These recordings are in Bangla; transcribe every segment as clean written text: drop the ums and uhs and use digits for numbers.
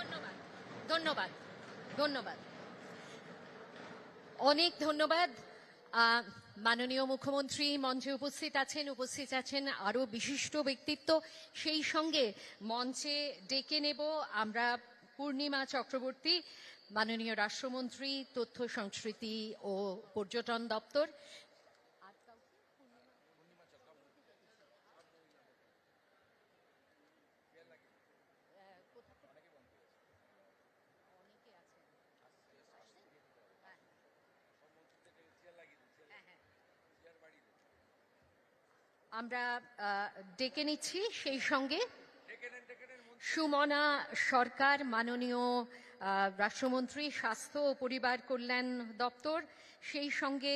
ধন্যবাদ ধন্যবাদ ধন্যবাদ অনেক ধন্যবাদ। মাননীয় মুখ্যমন্ত্রী মঞ্চে উপস্থিত আছেন আরো বিশিষ্ট ব্যক্তিত্ব। সেই সঙ্গে মঞ্চে ডেকে নেব আমরা পূর্ণিমা চক্রবর্তী, মাননীয় রাষ্ট্রমন্ত্রী, তথ্য সংস্কৃতি ও পর্যটন দপ্তর। আমরা ডেকে নিচ্ছি সেই সঙ্গে সুমনা সরকার, মাননীয় রাষ্ট্রমন্ত্রী, স্বাস্থ্য ও পরিবার কল্যাণ দপ্তর, সেই সঙ্গে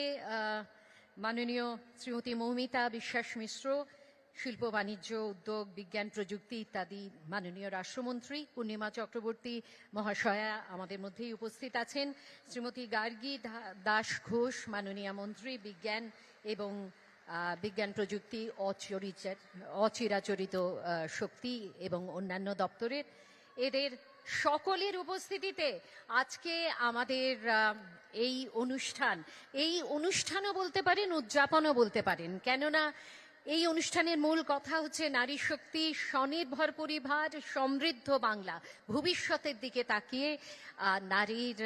মাননীয় শ্রীমতী মৌমিতা বিশ্বাস মিশ্র, শিল্প বাণিজ্য উদ্যোগ বিজ্ঞান প্রযুক্তি ইত্যাদি মাননীয় রাষ্ট্রমন্ত্রী। পূর্ণিমা চক্রবর্তী মহাশয়া আমাদের মধ্যেই উপস্থিত আছেন। শ্রীমতী গার্গী দাস ঘোষ, মাননীয় মন্ত্রী বিজ্ঞান এবং বিজ্ঞান প্রযুক্তি, অচিরাচরিত শক্তি এবং অন্যান্য দপ্তরের, এদের সকলের উপস্থিতিতে আজকে আমাদের এই অনুষ্ঠানও বলতে পারেন, উদযাপনও বলতে পারেন, কেননা এই অনুষ্ঠানের মূল কথা হচ্ছে নারী শক্তি, স্বনির্ভর পরিবার, সমৃদ্ধ বাংলা। ভবিষ্যতের দিকে তাকিয়ে নারীর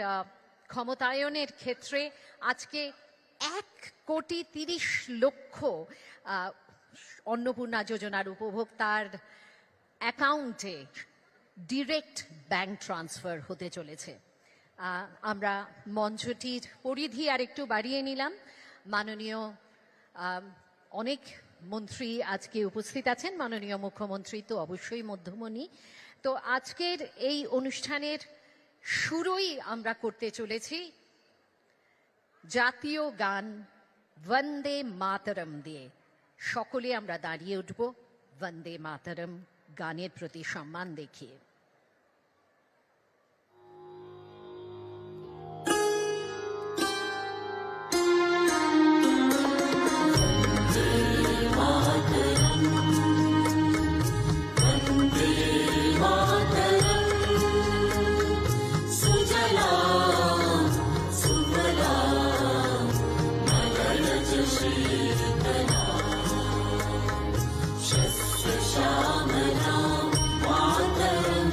ক্ষমতায়নের ক্ষেত্রে আজকে 1,30,00,000 অন্নপূর্ণা যোজনার উপভোক্তার অ্যাকাউন্টে ডিরেক্ট ব্যাংক ট্রান্সফার হতে চলেছে। আমরা মঞ্চটির পরিধি আর একটু বাড়িয়ে নিলাম। মাননীয় অনেক মন্ত্রী আজকে উপস্থিত আছেন, মাননীয় মুখ্যমন্ত্রী তো অবশ্যই মধ্যমণি। তো আজকের এই অনুষ্ঠানের শুরুই আমরা করতে চলেছি জাতীয় গান বন্দে মাতরম দিয়ে। সকলে আমরা দাঁড়িয়ে উঠব বন্দে মাতরম গানের প্রতি সম্মান দেখিয়ে। श्यामला मातरम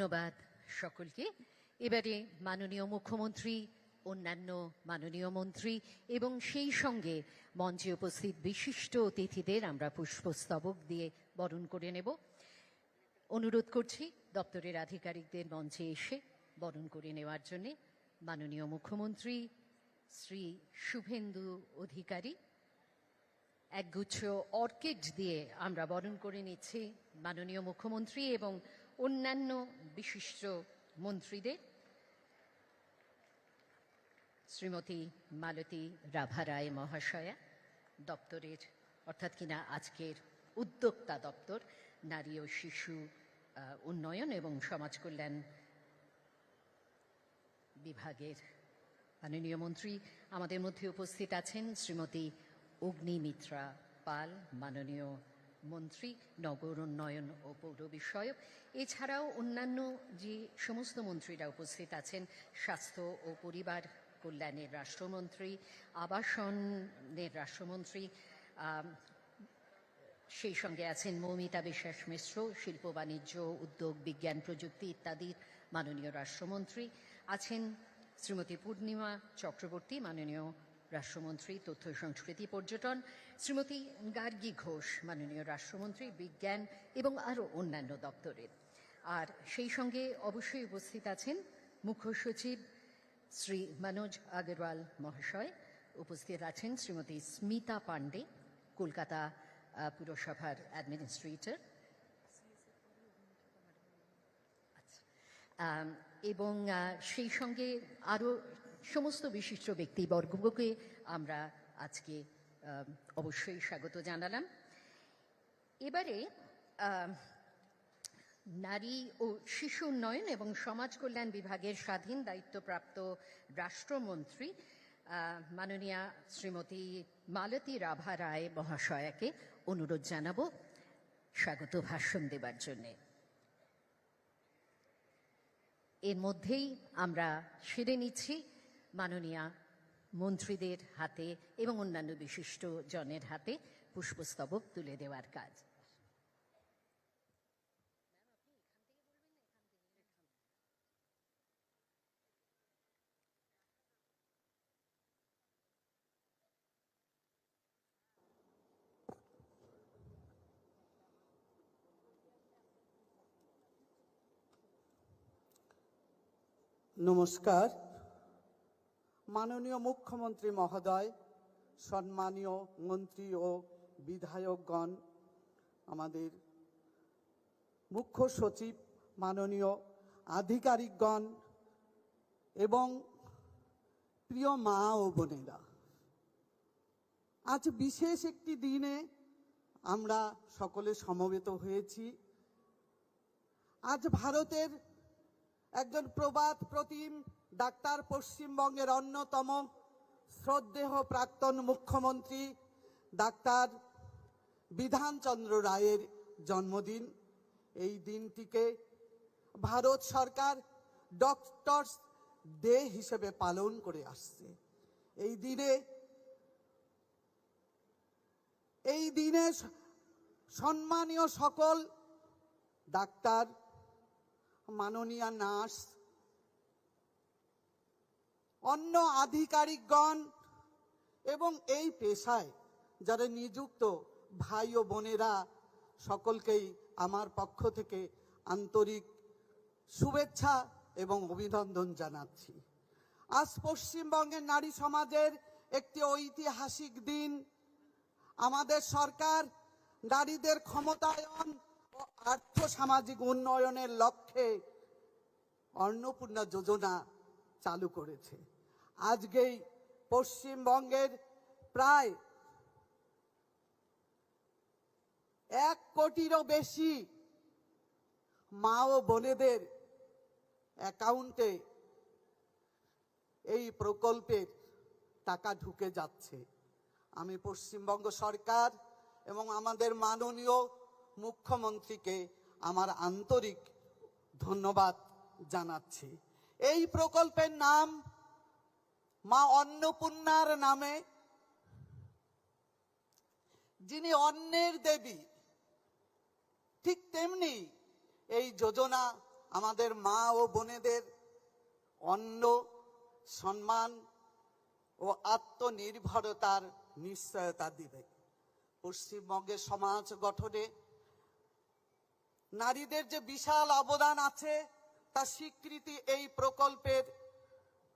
ধন্যবাদ সকলকে। এবারে মাননীয় মুখ্যমন্ত্রী, অন্যান্য মাননীয় মন্ত্রী এবং সেই সঙ্গে মঞ্চে উপস্থিত বিশিষ্ট অতিথিদের আমরা পুষ্পস্তবক দিয়ে বরণ করে নেব। অনুরোধ করছি দপ্তরের আধিকারিকদের মঞ্চে এসে বরণ করে নেওয়ার জন্যে। মাননীয় মুখ্যমন্ত্রী শ্রী শুভেন্দু অধিকারী, একগুচ্ছ অর্কিড দিয়ে আমরা বরণ করে নিচ্ছি মাননীয় মুখ্যমন্ত্রী এবং অন্যান্য বিশিষ্ট মন্ত্রীদের। শ্রীমতী মালতী রাভা রায় মহাশয়া, দপ্তরের অর্থাৎ কিনা আজকের উদ্যোক্তা দপ্তর, নারী ও শিশু উন্নয়ন এবং সমাজ কল্যাণ বিভাগের মাননীয় মন্ত্রী। আমাদের মধ্যে উপস্থিত আছেন শ্রীমতী অগ্নিমিত্রা পাল, মাননীয় মন্ত্রী নগর উন্নয়ন ও পৌর বিষয়ক। এছাড়াও অন্যান্য যে সমস্ত মন্ত্রীরা উপস্থিত আছেন, স্বাস্থ্য ও পরিবার কল্যাণের রাষ্ট্রমন্ত্রী, আবাসনের রাষ্ট্রমন্ত্রী, সেই সঙ্গে আছেন মৌমিতা বিশ্বাস মিশ্র, শিল্প বাণিজ্য উদ্যোগ বিজ্ঞান প্রযুক্তি ইত্যাদির মাননীয় রাষ্ট্রমন্ত্রী আছেন, শ্রীমতী পূর্ণিমা চক্রবর্তী, মাননীয় রাষ্ট্রমন্ত্রী তথ্য সংস্কৃতি পর্যটন, শ্রীমতী গার্গী ঘোষ, মাননীয় রাষ্ট্রমন্ত্রী বিজ্ঞান এবং আরও অন্যান্য দপ্তরের। আর সেই সঙ্গে অবশ্যই উপস্থিত আছেন মুখ্য সচিব শ্রী মনোজ আগরওয়াল মহাশয়, উপস্থিত আছেন শ্রীমতী স্মিতা পান্ডে, কলকাতা পুরসভার অ্যাডমিনিস্ট্রেটর, এবং সেই সঙ্গে আরও সমস্ত বিশিষ্ট ব্যক্তিবর্গকে আমরা আজকে অবশ্যই স্বাগত জানালাম। এবারে নারী ও শিশু উন্নয়ন এবং সমাজ কল্যাণ বিভাগের স্বাধীন দায়িত্বপ্রাপ্ত রাষ্ট্রমন্ত্রী মাননীয়া শ্রীমতী মালতী রাভা রায় মহাশয়াকে অনুরোধ জানাবো স্বাগত ভাষণ দেবার জন্যে। এর মধ্যেই আমরা সেরে নিচ্ছি মাননীয়া মন্ত্রীদের হাতে এবং অন্যান্য বিশিষ্ট জনের হাতে পুষ্পস্তবক তুলে দেওয়ার কাজ। নমস্কার। মাননীয় মুখ্যমন্ত্রী মহোদয়, সম্মানীয় মন্ত্রী ও বিধায়কগণ, আমাদের মুখ্য সচিব, মাননীয় আধিকারিকগণ এবং প্রিয় মা ও বোনেরা, আজ বিশেষ একটি দিনে আমরা সকলে সমবেত হয়েছি। আজ ভারতের একজন প্রবাদ প্রতিম ডাক্তার, পশ্চিমবঙ্গের অন্যতম শ্রদ্ধেয় প্রাক্তন মুখ্যমন্ত্রী ডাক্তার বিধানচন্দ্র রায়ের জন্মদিন। এই দিনটিকে ভারত সরকার ডক্টরস ডে হিসেবে পালন করে আসছে। এই দিনে সম্মানীয় সকল ডাক্তার, মাননীয়া নার্স, অন্য আধিকারিকগণ এবং এই পেশায় যারা নিযুক্ত ভাই ও বোনেরা, সকলকেই আমার পক্ষ থেকে আন্তরিক শুভেচ্ছা এবং অভিনন্দন জানাচ্ছি। আজ পশ্চিমবঙ্গের নারী সমাজের একটি ঐতিহাসিক দিন। আমাদের সরকার নারীদের ক্ষমতায়ন ও আর্থসামাজিক উন্নয়নের লক্ষ্যে অন্নপূর্ণা যোজনা চালু করেছে। আজকেই পশ্চিমবঙ্গের প্রায় 1 কোটিরও বেশি মা ও বোনেদের অ্যাকাউন্টে এই প্রকল্পের টাকা ঢুকে যাচ্ছে। আমি পশ্চিমবঙ্গ সরকার এবং আমাদের মাননীয় মুখ্যমন্ত্রীকে আমার আন্তরিক ধন্যবাদ জানাচ্ছি। এই প্রকল্পের নাম মা অন্নপূর্ণার নামে, যিনি অন্নের দেবী, ঠিক তেমনি এই যোজনা আমাদের মা ও বোনেদের অন্ন, সম্মান ও আত্মনির্ভরতার নিশ্চয়তা দিবে। পশ্চিমবঙ্গের সমাজ গঠনে নারীদের যে বিশাল অবদান আছে তা স্বীকৃতি এই প্রকল্পের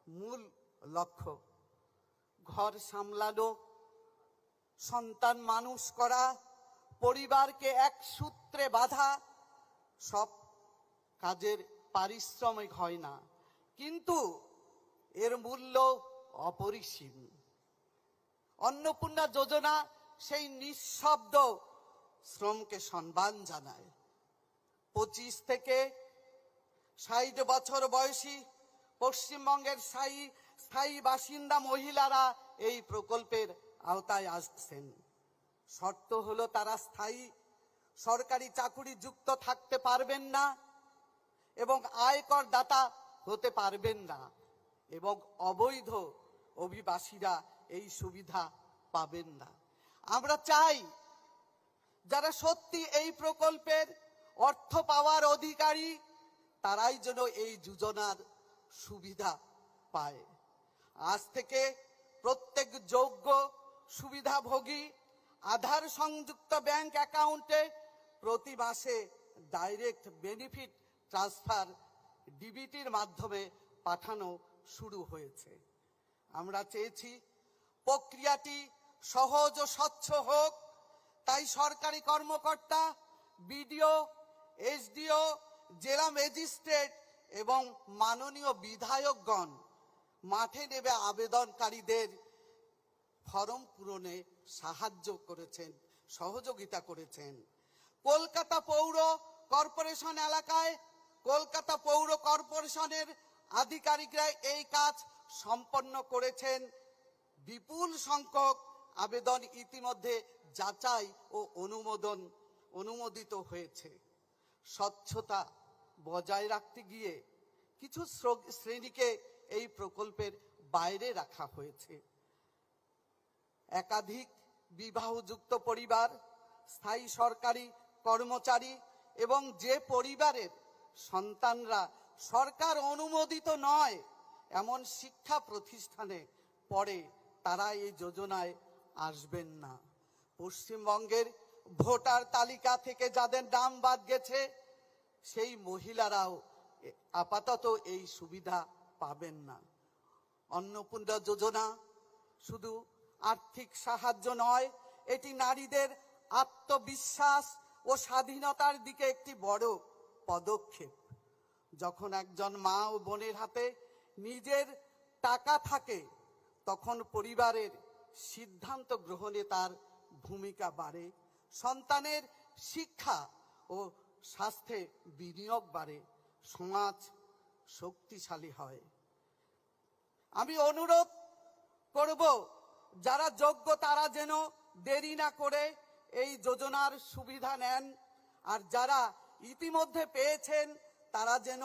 মূল লক্ষ্য। ঘর সামলানো, সন্তান মানুষ করা, পরিবারকে এক সূত্রে বাঁধা, সব কাজের পারিশ্রমিক হয় না, কিন্তু এর মূল্য অপরিসীম। অন্নপূর্ণা যোজনা সেই নিঃশব্দ শ্রমকে সম্মান জানায়। 25 থেকে 60 বছর বয়সী পশ্চিমবঙ্গের স্থায়ী বাসিন্দা মহিলারা এই প্রকল্পের আওতায় আসছেন। শর্ত হলো তারা স্থায়ী সরকারি চাকুরি যুক্ত থাকতে পারবেন না এবং আয়কর দাতা হতে পারবেন না, এবং অবৈধ অভিবাসীরা এই সুবিধা পাবেন না। আমরা চাই যারা সত্যি এই প্রকল্পের অর্থ পাওয়ার অধিকারী তারাই যেন এই যোজনার সুবিধা পায়। আজ থেকে প্রত্যেক যোগ্য সুবিধাভোগী আধার সংযুক্ত ব্যাংক অ্যাকাউন্টে প্রতি মাসে ডাইরেক্ট বেনিফিট ট্রান্সফার ডিবিটির মাধ্যমে পাঠানো শুরু হয়েছে। আমরা চেয়েছি প্রক্রিয়াটি সহজ ও স্বচ্ছ হোক, তাই সরকারি কর্মকর্তা, বিডিও, এসডিও, জেলা ম্যাজিস্ট্রেট এবং মাননীয় বিধায়কগণ মাঠে নেমে আবেদনকারীদের ফর্ম পূরণে সাহায্য করেছেন, সহযোগিতা করেছেন। কলকাতা পৌর কর্পোরেশন এলাকায় কলকাতা পৌর কর্পোরেশনের আধিকারিকরা এই কাজ সম্পন্ন করেছেন। বিপুল সংখ্যক আবেদন ইতিমধ্যে যাচাই ও অনুমোদিত হয়েছে। স্বচ্ছতা বজায় রাখতে গিয়ে কিছু শ্রেণীকে এই প্রকল্পের বাইরে রাখা হয়েছে। একাধিক বিবাহযুক্ত পরিবার, স্থায়ী সরকারি কর্মচারী এবং যে পরিবারের সন্তানরা সরকার অনুমোদিত নয় এমন শিক্ষা প্রতিষ্ঠানে পড়ে তারা এই যোজনায় আসবেন না। পশ্চিমবঙ্গের ভোটার তালিকা থেকে যাদের নাম বাদ গেছে সেই মহিলারাও আপাতত এই সুবিধা পাবেন না। অন্নপূর্ণা যোজনা শুধু আর্থিক সাহায্য নয়, এটি নারীদের আত্মবিশ্বাস ও স্বাধীনতার দিকে একটি বড় পদক্ষেপ। যখন একজন মা ও বোনের হাতে নিজের টাকা থাকে তখন পরিবারের সিদ্ধান্ত গ্রহণে তার ভূমিকা বাড়ে, সন্তানের শিক্ষা ও স্বাস্থ্যে বিনিয়োগ বাড়ে, সমাজ শক্তিশালী হয়। আমি অনুরোধ করব যারা যোগ্য তারা যেন দেরি না করে এই যোজনার সুবিধা নেন, আর যারা ইতিমধ্যে পেয়েছেন তারা যেন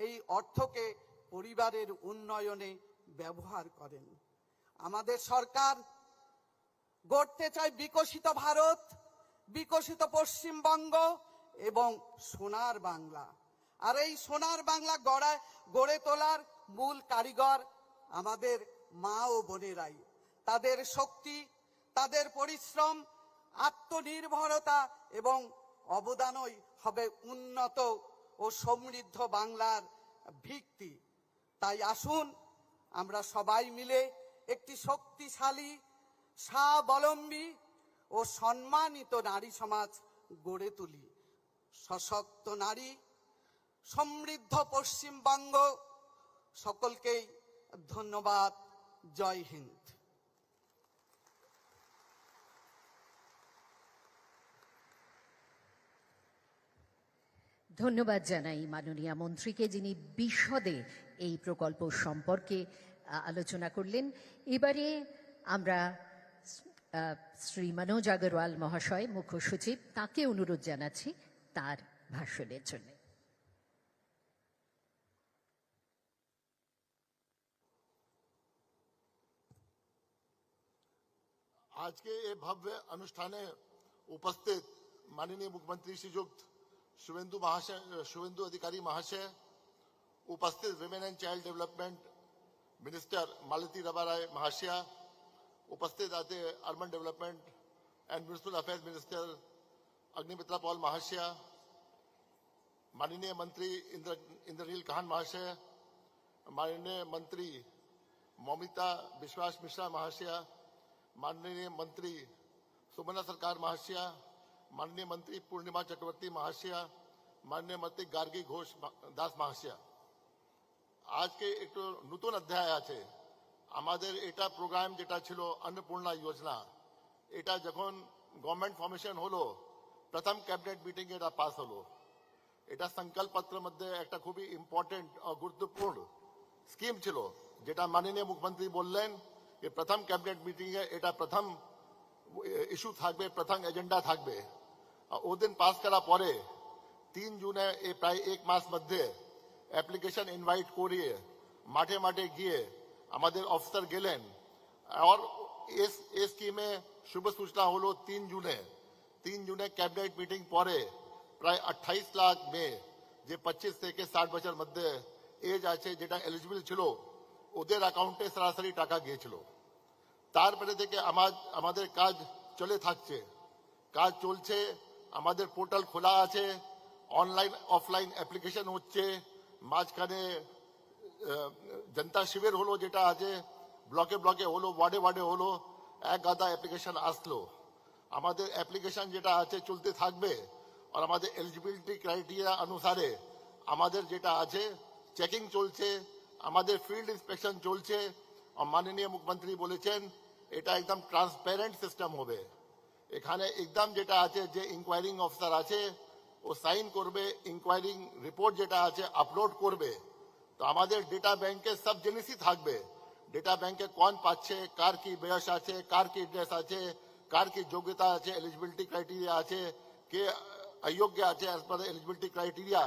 এই অর্থকে পরিবারের উন্নয়নে ব্যবহার করেন। আমাদের সরকার গড়তে চায় বিকশিত ভারত, বিকশিত পশ্চিমবঙ্গ এবং সোনার বাংলা। আর এই সোনার বাংলা গড়ে তোলার মূল কারিগর আমাদের মা ও বোনেরাই। তাদের শক্তি, তাদের পরিশ্রম, আত্মনির্ভরতা এবং অবদানই হবে উন্নত ও সমৃদ্ধ বাংলার ভিত্তি। তাই আসুন আমরা সবাই মিলে একটি শক্তিশালী, স্বাবলম্বী ও সম্মানিত নারী সমাজ গড়ে তুলি। সশক্ত নারী, সমৃদ্ধ পশ্চিমবঙ্গ। সকলকেই ধন্যবাদ। জয় হিন্দ। ধন্যবাদ জানাই মাননীয় মন্ত্রীকে, যিনি বিশদে এই প্রকল্প সম্পর্কে আলোচনা করলেন। এবারে আমরা শ্রী মনোজ আগরওয়াল মহাশয়, মুখ্য সচিব, তাকে অনুরোধ জানাচ্ছি তার ভাষণের জন্য। आज के ये भव्य अनुष्ठाने उपस्थित माननीय मुख्यमंत्री श्रीयुक्त शुभेंदु अधिकारी महाशय, उपस्थित women and child development minister Malati रबाराय महाशया, उपस्थित आते urban development and municipal affairs minister Agnimitra Paul महाशया, माननीय मंत्री इंद्रनील काहन महाशय, माननीय मंत्री मौमिता विश्वास मिश्रा महाशया, माननीय मंत्री सुमना सरकार महाशया, माननीय मंत्री पूर्णिमा चक्रवर्ती महाशया, माननीय मंत्री गार्गी घोष दास महाशया। आज के एक नूतन अध्याय আছে আমাদের এটা প্রোগ্রাম যেটা ছিল अन्नपूर्णा योजना, এটা যখন গভর্নমেন্ট ফরমেশন হলো প্রথম ক্যাবিনেট মিটিং এটা পাস হলো। এটা সংকল্প পত্রের মধ্যে একটা খুবই ইম্পর্টেন্ট ও গুরুত্বপূর্ণ স্কিম ছিল, যেটা মাননীয় মুখ্যমন্ত্রী বললেন যে প্রথম ক্যাবিনেট মিটিং এ এটা প্রথম ইস্যু থাকবে, প্রথম এজেন্ডা থাকবে। ওদিন পাস করার পরে 3 জুনে এই প্রায় এক মাস মধ্যে অ্যাপ্লিকেশন ইনভাইট করিয়ে মাঠে মাঠে গিয়ে আমাদের অফিসার গেলেন। আর এই স্কিমে শুভ সূচনা হলো 3 জুনে ক্যাবিনেট মিটিং পরে প্রায় 28 লাখ মেয়ে যে 25 থেকে 60 বছর মধ্যে এজ আছে যেটা এলিজিবল ছিল ওদের অ্যাকাউন্টে সরাসরি টাকা গিয়েছিল। তারপরে থেকে আমাদের কাজ চলে থাকছে, কাজ চলছে, আমাদের পোর্টাল খোলা আছে, অনলাইন অফলাইন অ্যাপ্লিকেশন হচ্ছে, মাঝখানে জনতা শিবির হলো যেটা আছে, ব্লকে ব্লকে হলো, ওয়ার্ডে ওয়ার্ডে হলো, এক গাদা অ্যাপ্লিকেশন আসলো। আমাদের অ্যাপ্লিকেশন যেটা আছে চলতে থাকবে, আর আমাদের এলিজিবিলিটি ক্রাইটেরিয়া অনুসারে আমাদের যেটা আছে চেকিং চলছে, আমাদের ফিল্ড ইন্সপেকশন চলছে। আর মাননীয় মুখ্যমন্ত্রী বলেছেন এটা একদম ট্রান্সপারেন্ট সিস্টেম হবে। এখানে একদম যেটা আছে যে ইনকোয়ারিং অফিসার আছে ও সাইন করবে, ইনকোয়ারিং রিপোর্ট যেটা আছে আপলোড করবে। তো আমাদের ডেটা ব্যাংকে সব জিনিসই থাকবে। ডেটা ব্যাংকে কোন পাচ্ছে, কার কি বয়স আছে, কার কি এড্রেস আছে, কার কি যোগ্যতা আছে, এলিজিবিলিটি ক্রাইটেরিয়া আছে, কে অযোগ্য আছে অ্যাজ পার এলিজিবিলিটি ক্রাইটেরিয়া,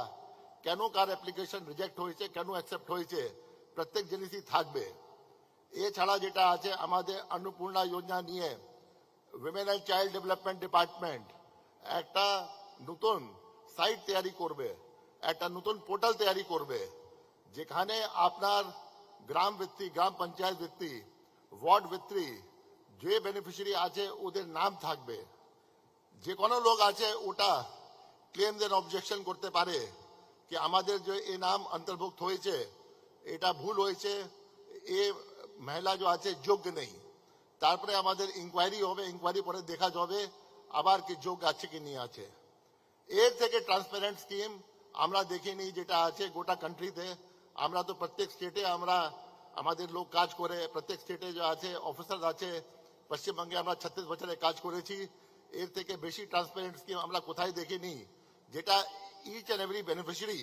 কেন কার অ্যাপ্লিকেশন রিজেক্ট হয়েছে, কেন অ্যাকসেপ্ট হয়েছে, প্রত্যেক জিনিসই থাকবে। এছাড়া যেটা আছে আমাদের अन्नपूर्णा योजना নিয়ে women and child development department একটা নতুন সাইট তৈরি করবে, একটা নতুন পোর্টাল তৈরি করবে, যেখানে আপনার গ্রাম ভিত্তিক, গ্রাম পঞ্চায়েত ভিত্তিক, ওয়ার্ড ভিত্তিক যে বেনিফিশিয়ারি আছে ওদের নাম থাকবে। যে কোনো লোক আছে ওটা ক্লেম দেন অবজেকশন করতে পারে কি আমাদের যে এই নাম অন্তর্ভুক্ত হয়েছে এটা ভুল হয়েছে, এ মহিলা যে আছে যোগ্য নেই। তারপরে আমাদের ইনকোয়ারি হবে, ইনকোয়ারি পরে দেখা যাবে আবার কি যোগ্য আছে কি নেই আছে। এর থেকে ট্রান্সপারেন্ট স্কিম আমরা দেখিনি যেটা আছে গোটা কান্ট্রিতে। আমরা তো প্রত্যেক স্টেটে আমরা আমাদের লোক কাজ করে, প্রত্যেক স্টেটে যে আছে অফিসার আছে, পশ্চিমবঙ্গে আমরা 36 বছরে কাজ করেছি। এর থেকে বেশি ট্রান্সপারেন্ট স্কিম আমরা কোথায় দেখিনি, যেটা ইচ অ্যান্ড এভরি বেনিফিশিয়ারি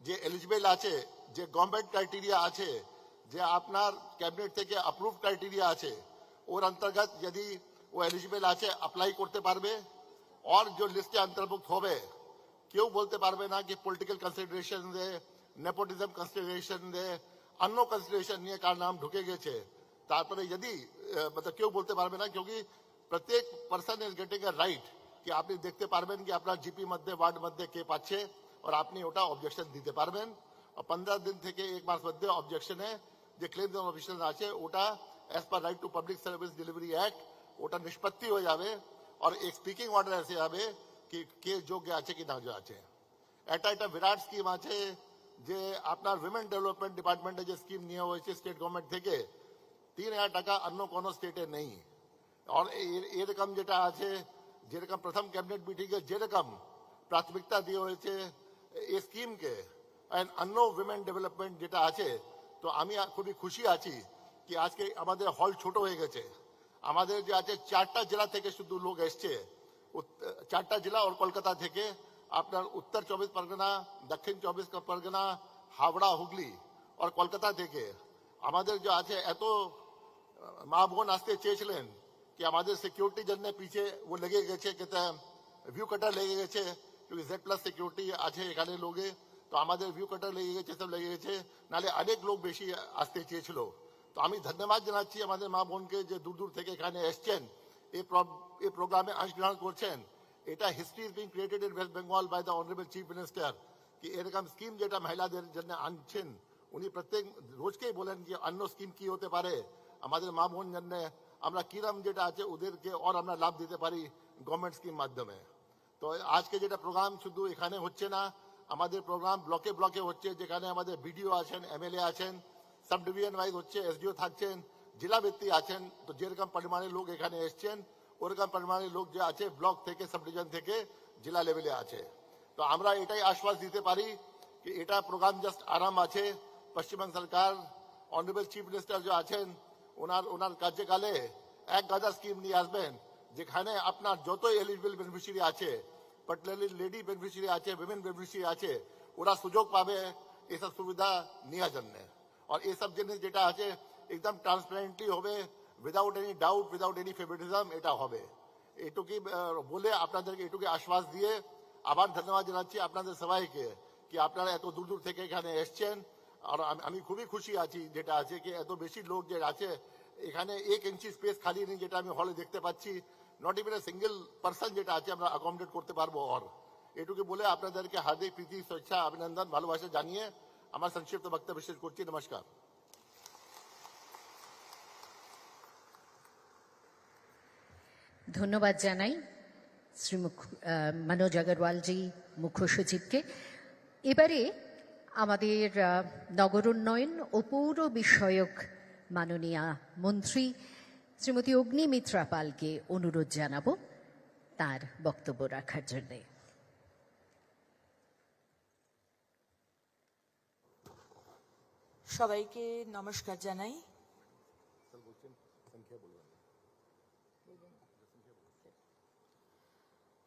যে এলিজিবল আছে, যে গভর্নমেন্ট ক্রাইটেরিয়া আছে, যে আপনার ক্যাবিনেট থেকে অ্যাপ্রুভ ক্রাইটেরিয়া আছে, ওর অন্তর্গত যদি ও এলিজিবল আছে অ্যাপ্লাই করতে পারবে। আর যে লিস্টে অন্তর্ভুক্ত হবে কেউ বলতে পারবে না কি পলিটিক্যাল কনসিডারেশন দে, নেপোটিজম কনসিডারেশন দে, অন্য কনসিডারেশন নিয়ে কার নাম ঢুকে গেছে, তারপরে যদি मतलब কেউ বলতে পারবে না। क्योंकि প্রত্যেক person is getting a right কি আপনি দেখতে পারবেন কি আপনার জিপি মধ্যে, ওয়ার্ড মধ্যে কে পাচ্ছে, আর আপনি ওটা অবজেকশন দিতে পারবেন। আর 15 দিন থেকে এক মাস মধ্যে অবজেকশনে যে ক্লেম অফিসার আছে ওটা as per right to public service delivery act ওটা নিষ্পত্তি হয়ে যাবে। আর এক স্পিকিং অর্ডার এসে যাবে কি কে যোগ্য আছে কি না আছে। এটা বিরাট স্কিম আছে যে আপনার উইমেন ডেভেলপমেন্ট ডিপার্টমেন্টে যে স্কিম নিয়ে হয়েছে স্টেট গভর্নমেন্ট থেকে 3000 টাকা অন্য কোনো স্টেটে নেই। আর এরকম যেটা আছে, যেরকম প্রথম ক্যাবিনেট মিটিংয়ে যেরকম প্রাথমিকতা দিয়ে হয়েছে এই স্কিমকে অন্য উইমেন ডেভেলপমেন্ট যেটা আছে, তো আমি খুবই খুশি আছি কি আজকে আমাদের হল ছোট হয়ে গেছে। আমাদের যে আছে 4টা জেলা থেকে শুধু লোক এসছে, 4টা জেলা আর কলকাতা থেকে, আপনার উত্তর 24 পরগনা, দক্ষিণ 24 পরগনা, হাওড়া, হুগলি আর কলকাতা থেকে আমাদের যে আছে এত মা বোন আসতে চেয়েছিলেন কি আমাদের সিকিউরিটি জন্য পিছে ও লেগে গেছে, ভিউ কাটার লেগে গেছে, Z+ সিকিউরিটি আছে এখানে লোকে, তো আমাদের ভিউ কাটার লেগে গেছে, সব লেগে গেছে, নাহলে অনেক লোক বেশি আসতে চেয়েছিল। তো আমি ধন্যবাদ জানাচ্ছি আমাদের মা বোনকে যে দূর দূর থেকে এখানে এসছেন, এই প্রোগ্রামে অংশগ্রহণ করছেন। এটা history is being created in West Bengal by the honourable chief minister কি এরকম স্কিম যেটা মহিলাদের জন্য আনছেন উনি প্রত্যেক রোজকেই বলেন যে অন্য স্কিম কি হতে পারে আমাদের মা বোন জন্য আমরা কিরম যেটা আছে ওদেরকে আর আমরা লাভ দিতে পারি গভর্নমেন্ট স্কিম মাধ্যমে। তো আজকে যেটা প্রোগ্রাম শুধু এখানে হচ্ছে না, আমাদের প্রোগ্রাম ব্লকে ব্লকে হচ্ছে, যেখানে আমাদের বিডিও আছেন, এমএলএ আছেন, সাব ডিভিশন ওয়াইজ হচ্ছে, এসডিও থাকছেন, জেলা ভিত্তি আছেন। তো যেরকম পরিমাণের লোক এখানে এসছেন ওরকম পরিমাণের লোক যে আছে ব্লক থেকে সাব ডিভিশন থেকে জেলা লেভেলে আছে। তো আমরা এটাই আশ্বাস দিতে পারি যে এটা প্রোগ্রাম জাস্ট আরাম আছে। পশ্চিমবঙ্গ সরকার অনারেবল চিফ মিনিস্টার যে আছেন ওনার কার্যকালে এক গাদা স্কিম নিয়ে আসবেন যেখানে আপনার যত এলিজিবল বেনিফিশিয়ারি আছে, পার্টিকুলারলি লেডি বেনিফিশিয়ারি আছে, উইমেন বেনিফিশিয়ারি আছে, ওরা সুযোগ পাবে এসব সুবিধা নেওয়ার জন্য। আর এসব জিনিস যেটা আছে একদম ট্রান্সপারেন্টলি হবে, without any doubt, without any favouritism এটা হবে। এটুকুই বলে আপনাদেরকে এটুকু আশ্বাস দিয়ে আবার ধন্যবাদ জানাচ্ছি আপনাদের সবাইকে কি আপনারা এত দূর দূর থেকে এখানে এসছেন। আর আমি খুবই খুশি আছি যেটা আছে কি এত বেশি লোক যে আছে এখানে 1 ইঞ্চি স্পেস খালি নেই যেটা আমি হলে দেখতে পাচ্ছি। Not even a single person যেটা আছে আমরা অ্যাকোমোডেট করতে পারবো। আর এটুকু বলে আপনাদেরকে হার্দিক প্রীতি, শুভেচ্ছা, অভিনন্দন, ভালোবাসা জানিয়ে আমার সংক্ষিপ্ত বক্তব্য শেষ করছি। নমস্কার। ধন্যবাদ জানাই শ্রী মনোজ আগরওয়ালজি, মুখ্য সচিবকে। এবারে আমাদের নগর উন্নয়ন ও পৌর বিষয়ক মাননীয়া মন্ত্রী শ্রীমতী অগ্নিমিত্রা পালকে অনুরোধ জানাবো তার বক্তব্য রাখার জন্য। সবাইকে নমস্কার জানাই।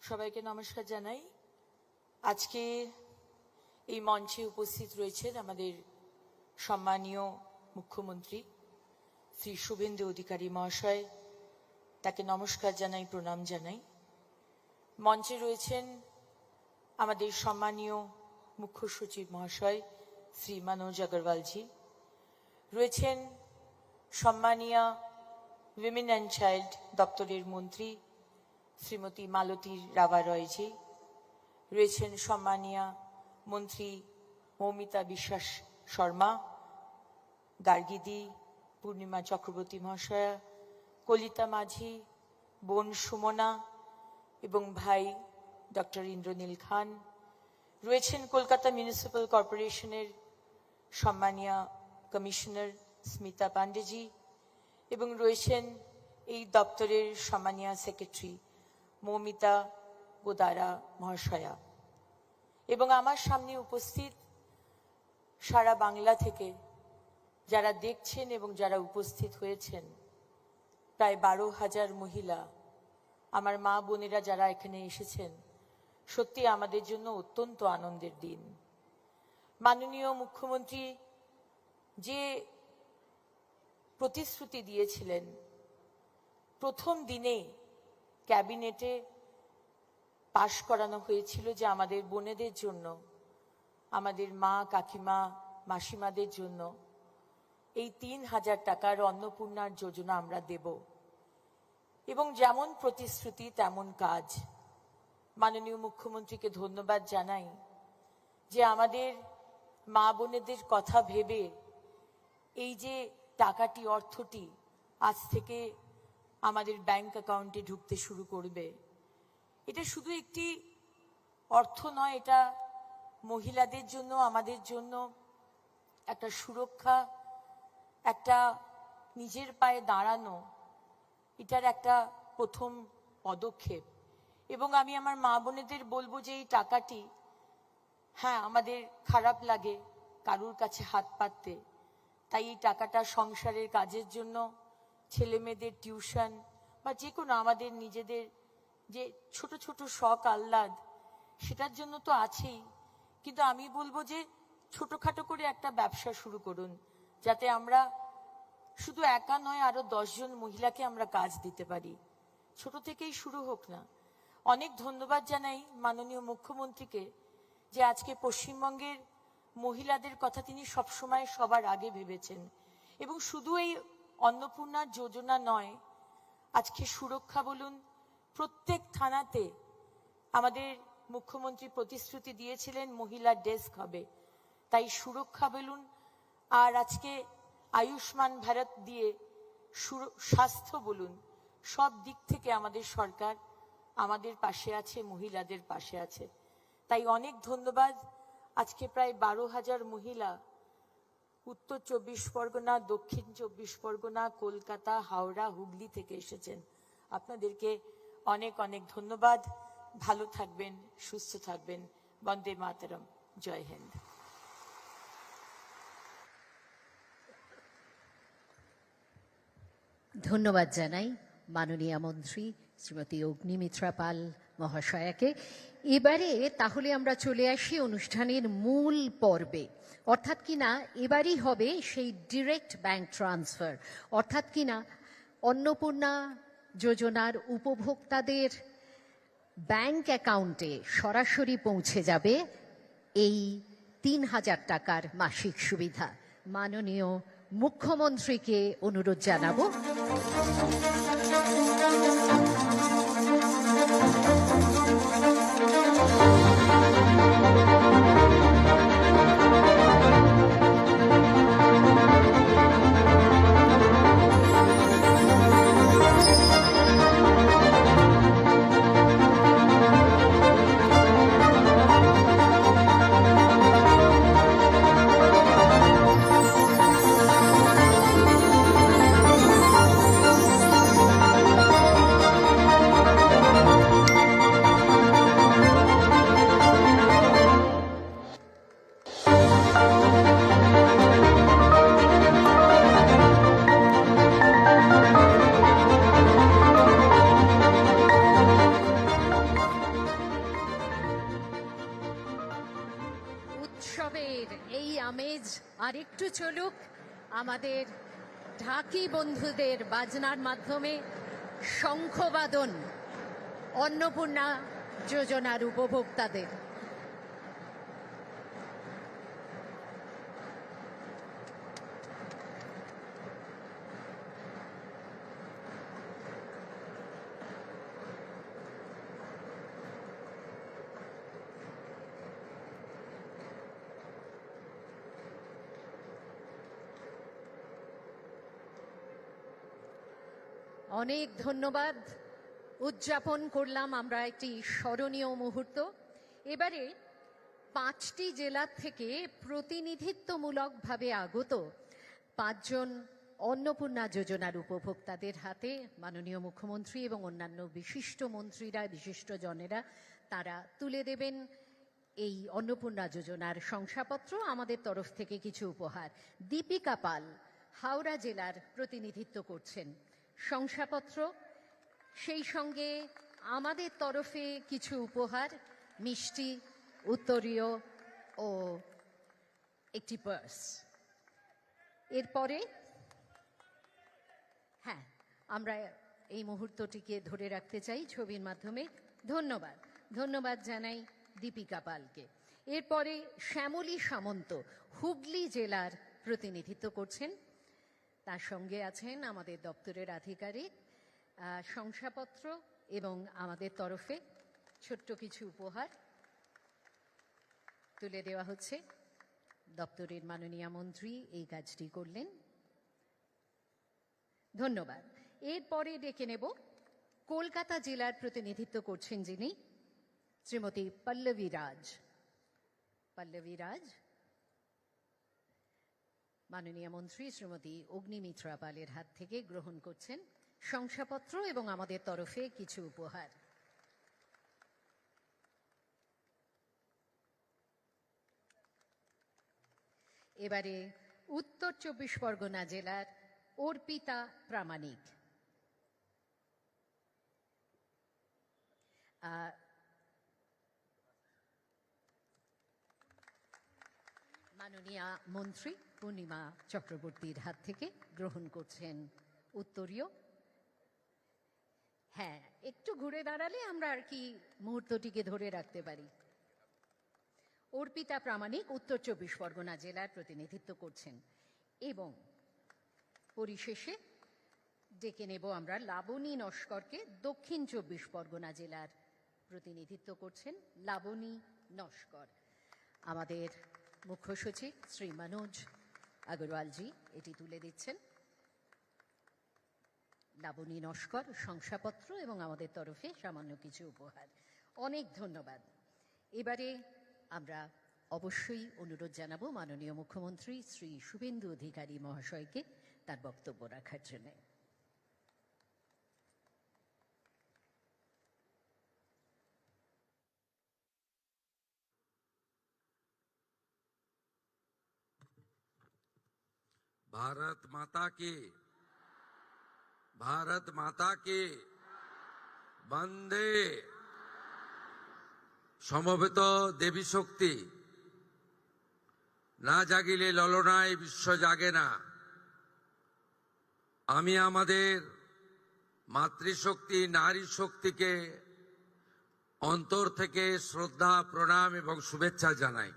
সবাইকে নমস্কার জানাই। আজকে এই মঞ্চে উপস্থিত রয়েছেন আমাদের সম্মানীয় মুখ্যমন্ত্রী শ্রী শুভেন্দু অধিকারী মহাশয়, তাকে নমস্কার জানাই, প্রণাম জানাই। মঞ্চে রয়েছেন আমাদের সম্মানীয় মুখ্য সচিব মহাশয় শ্রী মনোজ আগরওয়ালজি, রয়েছেন সম্মানীয় উইমেন অ্যান্ড চাইল্ড দপ্তরের মন্ত্রী শ্রীমতী মালতী রাভা রয়জি, রয়েছেন সম্মানীয় মন্ত্রী মৌমিতা বিশ্বাস শর্মা, গার্গিদি, পূর্ণিমা চক্রবর্তী মহাশয়া, কলিতা মাঝি, বোন সুমনা এবং ভাই ডক্টর ইন্দ্রনীল খান, রয়েছেন কলকাতা মিউনিসিপ্যাল কর্পোরেশনের সম্মানীয় কমিশনার স্মিতা পান্ডেজি এবং রয়েছেন এই দপ্তরের সম্মানীয় সেক্রেটারি মৌমিতা গোদারা মহাশয়া এবং আমার সামনে উপস্থিত সারা বাংলা থেকে যারা দেখছেন এবং যারা উপস্থিত হয়েছেন প্রায় 12,000 মহিলা, আমার মা বোনেরা যারা এখানে এসেছেন, সত্যি আমাদের জন্য অত্যন্ত আনন্দের দিন। মাননীয় মুখ্যমন্ত্রী যে প্রতিশ্রুতি দিয়েছিলেন প্রথম দিনে ক্যাবিনেটে পাশ করানো হয়েছিল যে আমাদের বোনেদের জন্য, আমাদের মা কাকিমা মাসিমাদের জন্য এই 3,000 টাকার অন্নপূর্ণার যোজনা আমরা দেব এবং যেমন প্রতিশ্রুতি তেমন কাজ। মাননীয় মুখ্যমন্ত্রীকে ধন্যবাদ জানাই যে আমাদের মা বোনেদের কথা ভেবে এই যে টাকাটি, অর্থটি আজ থেকে আমাদের ব্যাংক অ্যাকাউন্টে ঢুকতে শুরু করবে। এটা শুধু একটি অর্থ নয়, এটা মহিলাদের জন্য, আমাদের জন্য একটা সুরক্ষা, একটা নিজের পায়ে দাঁড়ানো, এটার একটা প্রথম পদক্ষেপ। এবং আমি আমার মা বোনেদের বলবো যে এই টাকাটি, হ্যাঁ আমাদের খারাপ লাগে কারুর কাছে হাত পাততে, তাই এই টাকাটা সংসারের কাজের জন্য, ছেলে মেয়েদের টিউশন বা যে কোনো আমাদের নিজেদের যে ছোট ছোট শখ আহ্লাদ, সেটার জন্য তো আছেই, কিন্তু আমি বলবো যে ছোটখাটো করে একটা ব্যবসা শুরু করুন, যাতে আমরা শুধু একা নয় আরো 10 জন মহিলাকে আমরা কাজ দিতে পারি। ছোট থেকেই শুরু হোক না। অনেক ধন্যবাদ জানাই মাননীয় মুখ্যমন্ত্রীকে যে আজকে পশ্চিমবঙ্গের মহিলাদের কথা তিনি সবসময় সবার আগে ভেবেছেন এবং শুধু এই অন্নপূর্ণার যোজনা নয়, আজকে সুরক্ষা বলুন, প্রত্যেক থানাতে আমাদের মুখ্যমন্ত্রী প্রতিশ্রুতি দিয়েছিলেন মহিলা ডেস্ক হবে, তাই সুরক্ষা বলুন আর আজকে আয়ুষ্মান ভারত দিয়ে স্বাস্থ্য বলুন, সব দিক থেকে আমাদের সরকার আমাদের পাশে আছে, মহিলাদের পাশে আছে। তাই অনেক ধন্যবাদ। আজকে প্রায় 12,000 মহিলা উত্তর 24 পরগনা, দক্ষিণ 24 পরগনা, কলকাতা, হাওড়া, হুগলি থেকে এসেছেন। আপনাদেরকে অনেক অনেক ধন্যবাদ। ভালো থাকবেন, সুস্থ থাকবেন। বন্দে মাতরম। জয় হিন্দ। ধন্যবাদ জানাই মাননীয় মন্ত্রী শ্রীমতী অগ্নিমিত্রা পাল মহাশয়াকে। এবারে তাহলে আমরা চলে আসি অনুষ্ঠানের মূল পর্বে, অর্থাৎ কিনা এবারই হবে সেই ডিরেক্ট ব্যাংক ট্রান্সফার, অর্থাৎ কিনা অন্নপূর্ণা যোজনার উপভোক্তাদের ব্যাংক অ্যাকাউন্টে সরাসরি পৌঁছে যাবে এই 3,000 টাকার মাসিক সুবিধা। মাননীয় মুখ্যমন্ত্রীকে অনুরোধ জানাবো। উৎসবের এই আমেজ আরেকটু চলুক আমাদের ঢাকি বন্ধুদের বাজনার মাধ্যমে। শঙ্খবাদন অন্নপূর্ণা যোজনার উপভোক্তাদের। অনেক ধন্যবাদ। উদযাপন করলাম আমরা একটি স্মরণীয় মুহূর্ত। এবারে 5টি জেলা থেকে প্রতিনিধিত্বমূলকভাবে আগত 5 জন অন্নপূর্ণা যোজনার উপভোক্তাদের হাতে মাননীয় মুখ্যমন্ত্রী এবং অন্যান্য বিশিষ্ট মন্ত্রীরা, বিশিষ্ট জনেরা তারা তুলে দেবেন এই অন্নপূর্ণা যোজনার শংসাপত্র, আমাদের তরফ থেকে কিছু উপহার। দীপিকা পাল হাওড়া জেলার প্রতিনিধিত্ব করছেন। শংসাপত্র, সেই সঙ্গে আমাদের তরফে কিছু উপহার, মিষ্টি, উত্তরীয় ও একটি পার্স। এরপরে হ্যাঁ, আমরা এই মুহূর্তটিকে ধরে রাখতে চাই ছবির মাধ্যমে। ধন্যবাদ, ধন্যবাদ জানাই দীপিকা পালকে। এরপরে শ্যামলী সামন্ত হুগলি জেলার প্রতিনিধিত্ব করছেন, তার সঙ্গে আছেন আমাদের দপ্তরের আধিকারিক। শংসাপত্র এবং আমাদের তরফে ছোট্ট কিছু উপহার তুলে দেওয়া হচ্ছে। দপ্তরের মাননীয় মন্ত্রী এই কাজটি করলেন, ধন্যবাদ। এরপরে ডেকে নেব কলকাতা জেলার প্রতিনিধিত্ব করছেন যিনি, শ্রীমতী পল্লবী রাজ। পল্লবী রাজ মাননীয় মন্ত্রী শ্রীমতী অগ্নিমিত্রা পালের হাত থেকে গ্রহণ করছেন শংসাপত্র এবং আমাদের তরফে কিছু উপহার। এবারে উত্তর 24 পরগনা জেলার অর্পিতা প্রামাণিক। মাননীয় মন্ত্রী পূর্ণিমা চক্রবর্তীর হাত থেকে গ্রহণ করছেন উত্তরীয়। হ্যাঁ, একটু ঘুরে দাঁড়ালে আমরা আর কি মুহূর্তটিকে ধরে রাখতে পারি। অর্পিতা প্রামাণিক উত্তর 24 পরগনা জেলার প্রতিনিধিত্ব করছেন। এবং পরিশেষে ডেকে নেব আমরা লাবণী নস্করকে দক্ষিণ 24 পরগনা জেলার প্রতিনিধিত্ব করছেন লাবণী নস্কর। আমাদের মুখ্য সচিব শ্রী মনোজ আগরওয়ালজি এটি তুলে দিচ্ছেন। লাবণী নস্কর শংসাপত্র এবং আমাদের তরফে সামান্য কিছু উপহার। অনেক ধন্যবাদ। এবারে আমরা অবশ্যই অনুরোধ জানাবো মাননীয় মুখ্যমন্ত্রী শ্রী শুভেন্দু অধিকারী মহাশয়কে তার বক্তব্য রাখার জন্য। भारत माता की বন্দে। সমবেত দেবী শক্তি, না জাগিলে ললনায় বিশ্ব জাগে না। আমি আমাদের মাতৃশক্তি, নারী শক্তিকে অন্তর থেকে শ্রদ্ধা, প্রণাম এবং শুভেচ্ছা জানাই।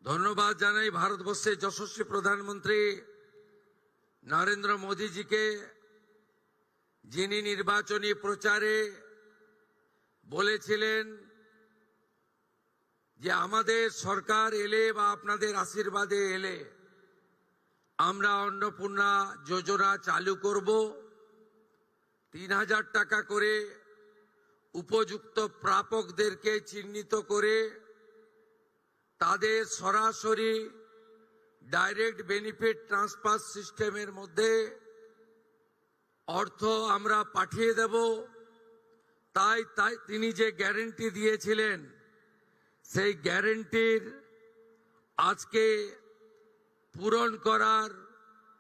ধন্যবাদ জানাই ভারতবর্ষের যশস্বী প্রধানমন্ত্রী নরেন্দ্র মোদীজিকে, যিনি নির্বাচনী প্রচারে বলেছিলেন যে আমাদের সরকার এলে বা আপনাদের আশীর্বাদে এলে আমরা অন্নপূর্ণা যোজনা চালু করব। ৩,০০০ টাকা করে উপযুক্ত প্রাপকদেরকে চিহ্নিত করে তাদের সরাসরি ডাইরেক্ট বেনিফিট ট্রান্সফার সিস্টেমের মধ্যে অর্থ আমরা পাঠিয়ে দেব। তাই তিনি যে গ্যারান্টি দিয়েছিলেন সেই গ্যারান্টির আজকে পূরণ করার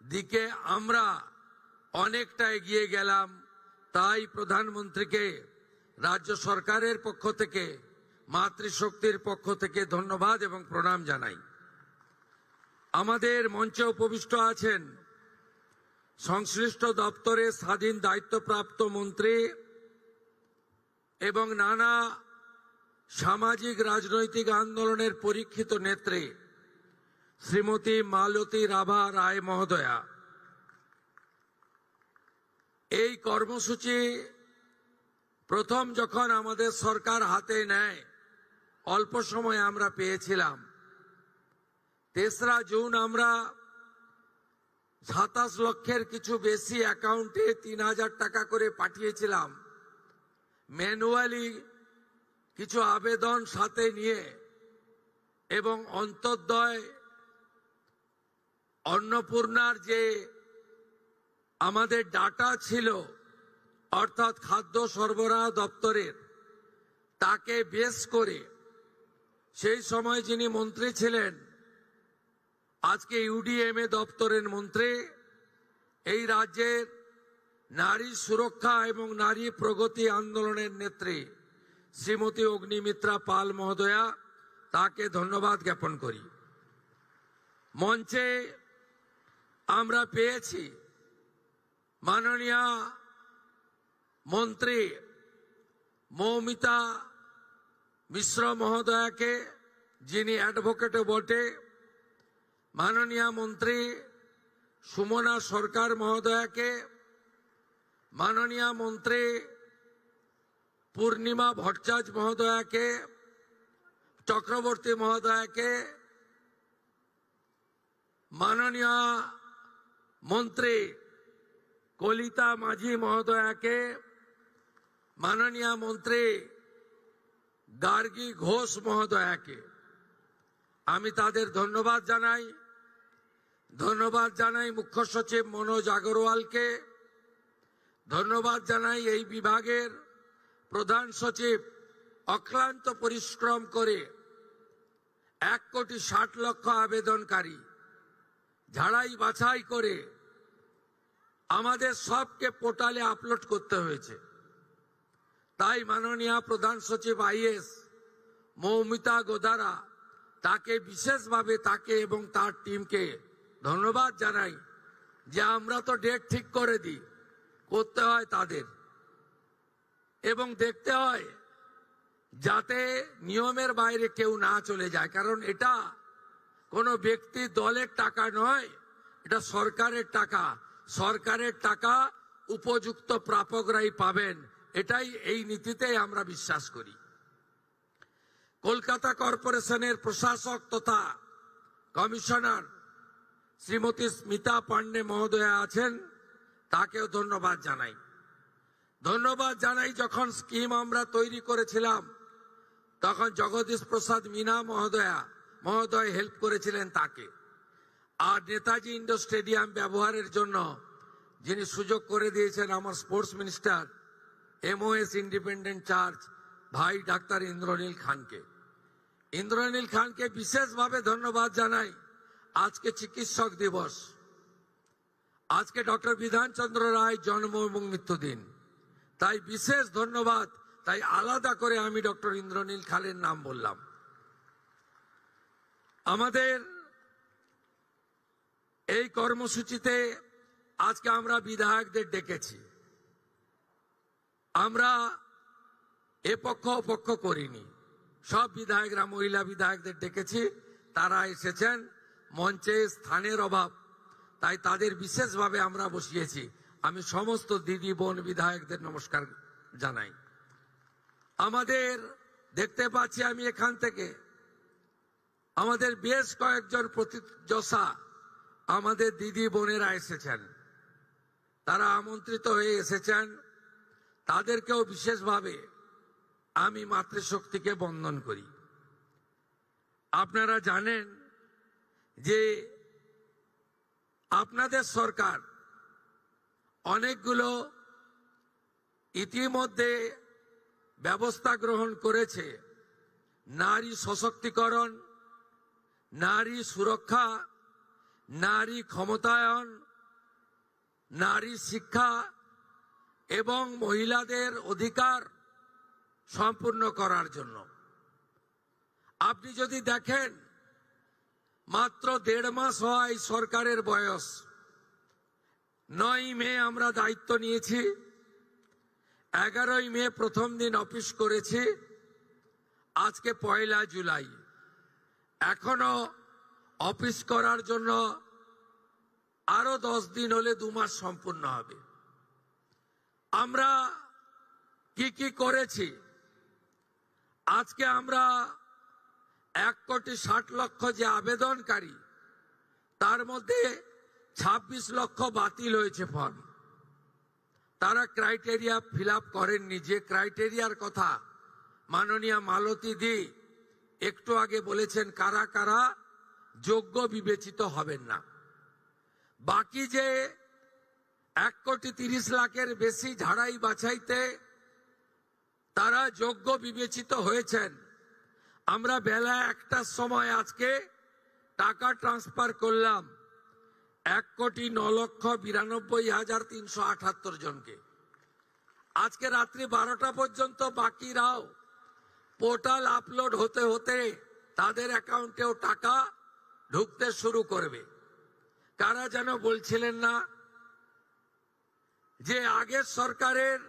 দিকে আমরা অনেকটা এগিয়ে গেলাম। তাই প্রধানমন্ত্রীকে রাজ্য সরকারের পক্ষ থেকে, মাতৃশক্তির পক্ষ থেকে ধন্যবাদ এবং প্রণাম জানাই। আমাদের মঞ্চে উপবিষ্ট আছেন সংশ্লিষ্ট দপ্তরের স্বাধীন দায়িত্বপ্রাপ্ত মন্ত্রী এবং নানা সামাজিক রাজনৈতিক আন্দোলনের পরীক্ষিত নেত্রী শ্রীমতী মালতী রাভা রায় মহোদয়া। এই কর্মসূচি প্রথম যখন আমাদের সরকার হাতে নেয় অল্প সময় আমরা পেয়েছিলাম। ৩রা জুন আমরা ২৭ লক্ষের কিছু বেশি অ্যাকাউন্টে ৩,০০০ টাকা করে পাঠিয়েছিলাম। ম্যানুয়ালি কিছু আবেদন সাথে নিয়ে এবং অন্তর্দয় অন্নপূর্ণার যে আমাদের ডাটা ছিল অর্থাৎ খাদ্য সরবরাহ দপ্তরের, তাকে বেস করে সেই সময় যিনি মন্ত্রী ছিলেন, আজকে ইউডিএমএ দপ্তরের মন্ত্রী, এই রাজ্যের নারী সুরক্ষা এবং নারী প্রগতি আন্দোলনের নেত্রী শ্রীমতী অগ্নিমিত্রা পাল মহোদয়া, তাকে ধন্যবাদ জ্ঞাপন করি। মঞ্চে আমরা পেয়েছি মাননীয় মন্ত্রী মৌমিতা মিশ্র মহোদয়াকে, যিনি অ্যাডভোকেটও বটে, মাননীয় মন্ত্রী সুমনা সরকার মহোদয়াকে, মাননীয় মন্ত্রী পূর্ণিমা ভট্টাচার্য মহোদয়াকে, চক্রবর্তী মহোদয়াকে, মাননীয় মন্ত্রী কলিতা মাঝি মহোদয়াকে, মাননীয় মন্ত্রী গার্গী ঘোষ মহোদয়াকে আমি তাদের ধন্যবাদ জানাই। ধন্যবাদ জানাই মুখ্য সচিব মনোজ আগরওয়ালকে, ধন্যবাদ জানাই এই বিভাগের প্রধান সচিব, অক্লান্ত পরিশ্রম করে 1,60,00,000 আবেদনকারী ঝাড়াই বাছাই করে আমাদের সবকে পোর্টালে আপলোড করতে হয়েছে। তাই মাননীয় প্রধান সচিব আইএস মৌমিতা গোদারা, তাকে বিশেষভাবে তাকে এবং তার টিমকে ধন্যবাদ জানাই যে আমরা তো ডেট ঠিক করে দিই, করতে হয় তাদের এবং দেখতে হয় যাতে নিয়মের বাইরে কেউ না চলে যায়। কারণ এটা কোনো ব্যক্তি দলের টাকা নয়, এটা সরকারের টাকা। সরকারের টাকা উপযুক্ত প্রাপকরাই পাবেন, এটাই এই নীতিতেই আমরা বিশ্বাস করি। কলকাতা কর্পোরেশনের প্রশাসক তথা কমিশনার শ্রীমতী স্মিতা পান্ডে মহোদয়া আছেন, তাকেও ধন্যবাদ জানাই। ধন্যবাদ জানাই, যখন স্কিম আমরা তৈরি করেছিলাম তখন জগদীশ প্রসাদ মিনা মহোদয় হেল্প করেছিলেন তাকে। আর নেতাজি ইন্ডোর স্টেডিয়াম ব্যবহারের জন্য যিনি সুযোগ করে দিয়েছেন আমার sports minister MOS independent church ভাই ডাক্তার ইন্দ্রনীল খানকে বিশেষভাবে ধন্যবাদ জানাই। আজকে চিকিৎসক দিবস, আজকে ডক্টর বিধানচন্দ্র রায় জন্ম এবং মৃত্যুদিন, তাই বিশেষ ধন্যবাদ। তাই আলাদা করে আমি ডক্টর ইন্দ্রনীল খানের নাম বললাম। আমাদের এই কর্মসূচিতে আজকে আমরা বিধায়কদের ডেকেছি। আমরা এ পক্ষ অপক্ষ করিনি, সব বিধায়করা, মহিলা বিধায়কদের ডেকেছি, তারা এসেছেন। মঞ্চে স্থানের অভাব, তাই তাদের বিশেষভাবে আমরা বসিয়েছি। আমি সমস্ত দিদি বোন বিধায়কদের নমস্কার জানাই। আমাদের দেখতে পাচ্ছি আমি এখান থেকে আমাদের বেশ কয়েকজন প্রতিযোগী আমাদের দিদি বোনেরা এসেছেন, তারা আমন্ত্রিত হয়ে এসেছেন। তাদেরকেও বিশেষভাবে আমি মাতৃশক্তিকে বন্দন করি। আপনারা জানেন যে আপনাদের সরকার অনেকগুলো ইতিমধ্যে ব্যবস্থা গ্রহণ করেছে। নারী সশক্তিকরণ, নারী সুরক্ষা, নারী ক্ষমতায়ন, নারী শিক্ষা এবং মহিলাদের অধিকার সম্পূর্ণ করার জন্য। আপনি যদি দেখেন, মাত্র 1.5 মাস হওয়া এই সরকারের বয়স, 9ই মে আমরা দায়িত্ব নিয়েছি, 11ই মে প্রথম দিন অফিস করেছি, আজকে 1 জুলাই। এখনো অফিস করার জন্য আরো 10 দিন হলে 2 মাস সম্পূর্ণ হবে। আমরা কি করেছি? আজকে আমরা 1,60,00,000 যে আবেদনকারী, তার মধ্যে 26 লক্ষ বাতিল হয়েছে ফর্ম। তারা ক্রাইটেরিয়া ফিল আপ করেননি। যে ক্রাইটেরিয়ার কথা মাননীয় মালতী দি একটু আগে বলেছেন, কারা কারা যোগ্য বিবেচিত হবেন না। বাকি যে 1,30,00,000-এর বেশি ঝাড়াই বাছাইতে তারা যোগ্য বিবেচিত হয়েছেন, আমরা বেলা 1টার সময় আজকে টাকা ট্রান্সফার করলাম 1,09,92,378 জনকে। আজকে রাত্রি 12টা পর্যন্ত বাকিরাও পোর্টাল আপলোড হতে হতে তাদের অ্যাকাউন্টেও টাকা ঢুকতে শুরু করবে। কারা যেন বলছিলেন না যে আগের সরকারের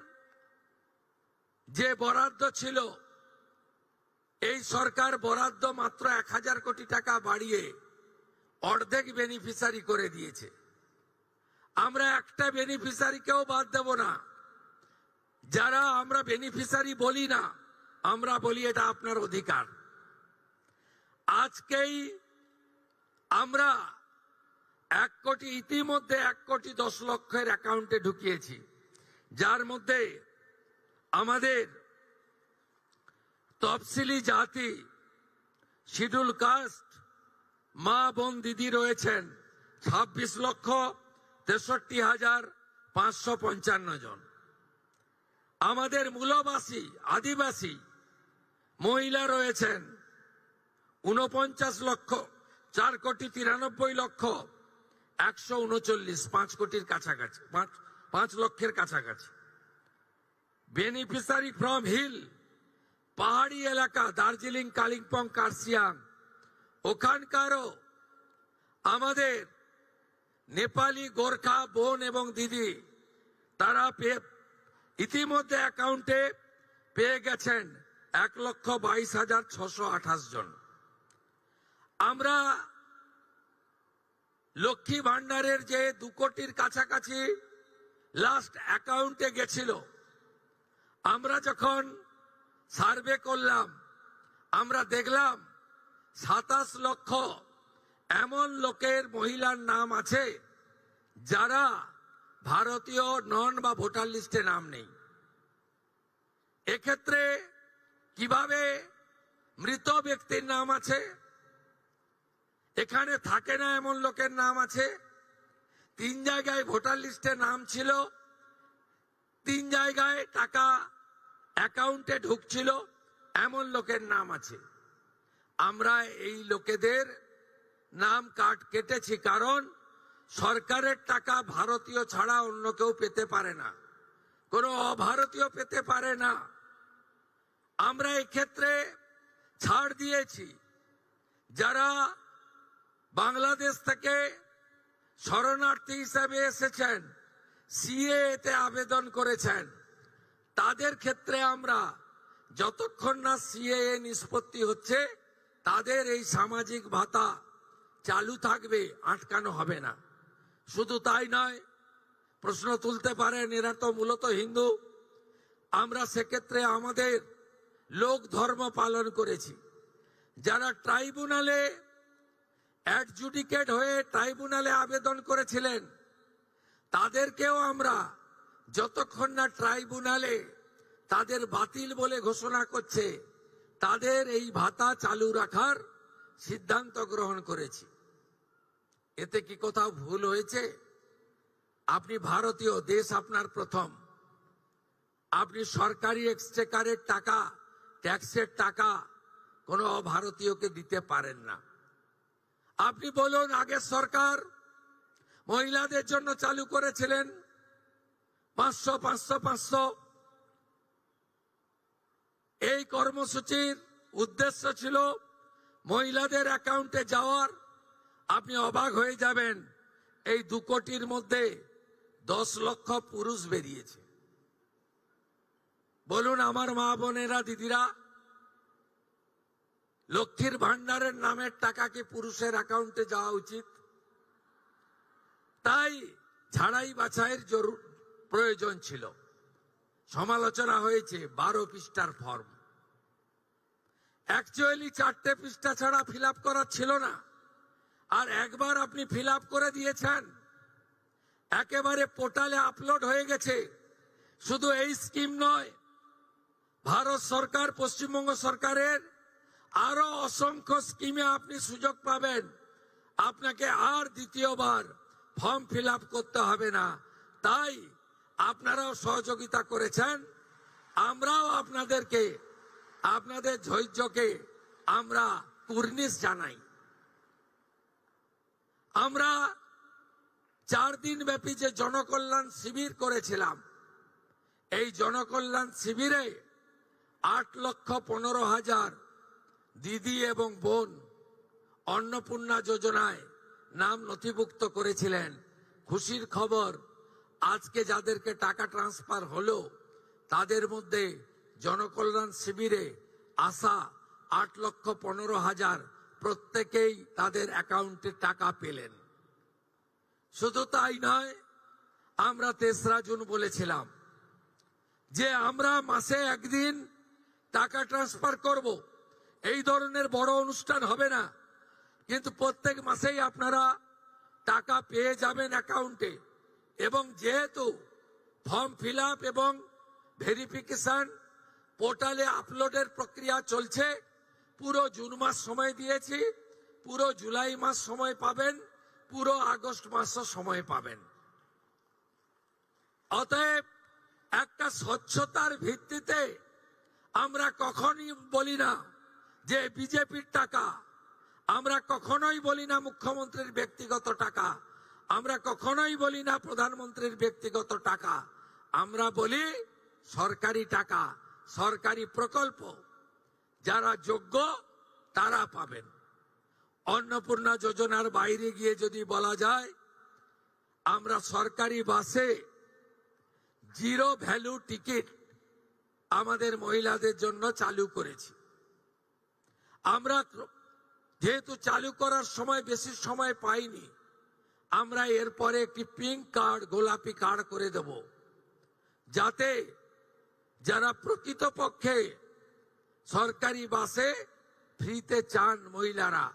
যে বরাদ্দ ছিল, এই সরকার বরাদ্দ মাত্র 1,000 কোটি টাকা বাড়িয়ে অর্ধেক বেনিফিশিয়ারি করে দিয়েছে। আমরা একটা বেনিফিশিয়ারিকেও বাদ দেব না। যারা আমরা বেনিফিশিয়ারি বলি না, আমরা বলি এটা আপনার অধিকার। আজকেই আমরা 1 কোটি, ইতিমধ্যে 1,10,00,000-এর অ্যাকাউন্টে ঢুকিয়েছি, যার মধ্যে আমাদের তফসিলি জাতি, শিডিউল কাস্ট, মা বোন দিদি রয়েছেন 26,63,555 জন। আমাদের মূলবাসী আদিবাসী মহিলা রয়েছেন 49,04,93,139,139, 5 কোটির কাছাকাছি, 5 লক্ষের কাছাকাছি। বেনিফিশিয়ারি ফ্রম হিল, পাহাড়ি এলাকা, দার্জিলিং, কালিম্পং, কার্শিয়াং, ওখানকারও আমাদের নেপালি গোর্খা বোন এবং দিদি, তারা ইতিমধ্যে অ্যাকাউন্টে পেয়ে গেছেন 1,22,628 জন। আমরা লক্ষ্মী ভান্ডারের যে 2 কোটির কাছাকাছি লাস্ট অ্যাকাউন্টে গেছিল, আমরা যখন সার্ভে করলাম, আমরা দেখলাম 27 লক্ষ এমন লোকের, মহিলার নাম আছে যারা ভারতীয় নন বা ভোটার লিস্টে নাম নেই। এক্ষেত্রে কিভাবে মৃত ব্যক্তির নাম আছে, এখানে থাকে না এমন লোকের নাম আছে, 3 জায়গায় ভোটার লিস্টে নাম ছিল, 3 জায়গায় টাকা অ্যাকাউন্টে ঢুকছিল, এমন লোকের নাম আছে। আমরা এই লোকেদের নাম কেটেছি, কারণ সরকারের টাকা ভারতীয় ছাড়া অন্য কেউ পেতে পারে না, কোনো অভারতীয় পেতে পারে না। আমরা এক্ষেত্রে ছাড় দিয়েছি। যারা বাংলাদেশ থেকে শরণার্থী হিসাবে এসেছেন, সিএতে আবেদন করেছেন, তাদের ক্ষেত্রে আমরা যতক্ষণ না সিএএ নিষ্পত্তি হচ্ছে তাদের এই সামাজিক ভাতা চালু থাকবে, আটকানো হবে না। শুধু তাই নয়, প্রশ্ন তুলতে পারেন এরা তো মূলত হিন্দু। আমরা সেক্ষেত্রে আমাদের লোক ধর্ম পালন করেছি। যারা ট্রাইব্যুনালে অ্যাডজুডিকেট হয়ে ট্রাইব্যুনালে আবেদন করেছিলেন, তাদেরকেও আমরা যতক্ষণ না ট্রাইব্যুনালে তাদের বাতিল বলে ঘোষণা করছে, তাদের এই ভাতা চালু রাখার সিদ্ধান্ত গ্রহণ করেছি। এতে কি কোথাও ভুল হয়েছে? আপনি ভারতীয়, দেশ আপনার প্রথম। আপনি সরকারি এক্সচেকারের টাকা, ট্যাক্সের টাকা কোনো ভারতীয়কে দিতে পারেন না। আপনি বলুন, আগের সরকার মহিলাদের জন্য চালু করেছিলেন 500 500 500। এই কর্মসূচির উদ্দেশ্য ছিল মহিলাদের অ্যাকাউন্টে যাওয়ার। আপনি অবাক হয়ে যাবেন, এই 2 কোটির মধ্যে 10 লক্ষ পুরুষ বেরিয়েছে। বলুন আমার মা বোনেরা, দিদিরা, লক্ষ্মীর ভান্ডারের নামের টাকা কি পুরুষের অ্যাকাউন্টে যাওয়া উচিত? তাই ছাড়াই বাছাইয়ের প্রয়োজন ছিল। সমালোচনা হয়েছে 12 পৃষ্ঠার ফর্ম। অ্যাকচুয়ালি 4টে পৃষ্ঠা ছাড়া ফিল আপ করা ছিল না, আর একবার আপনি ফিল আপ করে দিয়েছেন, একেবারে পোর্টালে আপলোড হয়ে গেছে। শুধু এই স্কিম নয়, ভারত সরকার, পশ্চিমবঙ্গ সরকারের আরো অসংখ্য স্কিমে আপনি সুযোগ পাবেন। আপনাকে আর দ্বিতীয়বার ফর্ম ফিল আপ করতে হবে না। তাই আপনারাও সহযোগিতা করেছেন, আমরাও আপনাদেরকে, আপনাদের ধৈর্যকে আমরা কুর্নিশ জানাই। আমরা 4 দিন ব্যাপী যে জনকল্যাণ শিবির করেছিলাম, এই জনকল্যাণ শিবিরে 8,15,000 দিদি এবং বোন অন্নপূর্ণা যোজনায় নাম নথিভুক্ত করেছিলেন। খুশির খবর, আজকে যাদেরকে টাকা ট্রান্সফার হলো, তাদের মধ্যে জনকল্যাণ শিবিরে আসা 8,15,000 প্রত্যেকেই তাদের অ্যাকাউন্টে টাকা পেলেন। শুধু তাই নয়, আমরা 3রা জুন বলেছিলাম যে আমরা মাসে একদিন টাকা ট্রান্সফার করব। এই ধরনের বড় অনুষ্ঠান হবে না, কিন্তু প্রত্যেক মাসেই আপনারা টাকা পেয়ে যাবেন অ্যাকাউন্টে। এবং যেহেতু ফর্ম ফিল আপ এবং ভেরিফিকেশন পোর্টালে আপলোডের প্রক্রিয়া চলছে, পুরো জুন মাস সময় দিয়েছি, পুরো জুলাই মাস সময় পাবেন, পুরো আগস্ট মাসও সময় পাবেন। অতএব একটা স্বচ্ছতার ভিত্তিতে আমরা কখনই বলি না যে বিজেপির টাকা, আমরা কখনোই বলি না মুখ্যমন্ত্রীর ব্যক্তিগত টাকা, আমরা কখনোই বলি না প্রধানমন্ত্রীর ব্যক্তিগত টাকা, আমরা বলি সরকারি টাকা, সরকারি প্রকল্প। যারা যোগ্য তারা পাবেন। অন্নপূর্ণা যোজনার বাইরে গিয়ে যদি বলা যায়, আমরা সরকারি বাসে 0 ভ্যালু টিকিট আমাদের মহিলাদের জন্য চালু করেছি। আমরা যেহেতু চালু করার সময় বেশি সময় পাইনি, আমরা এরপরে একটি পিঙ্ক কার্ড, গোলাপি কার্ড করে দেব, যাতে যারা প্রকৃতপক্ষে সরকারি বাসে ফ্রিতে চান মহিলারা,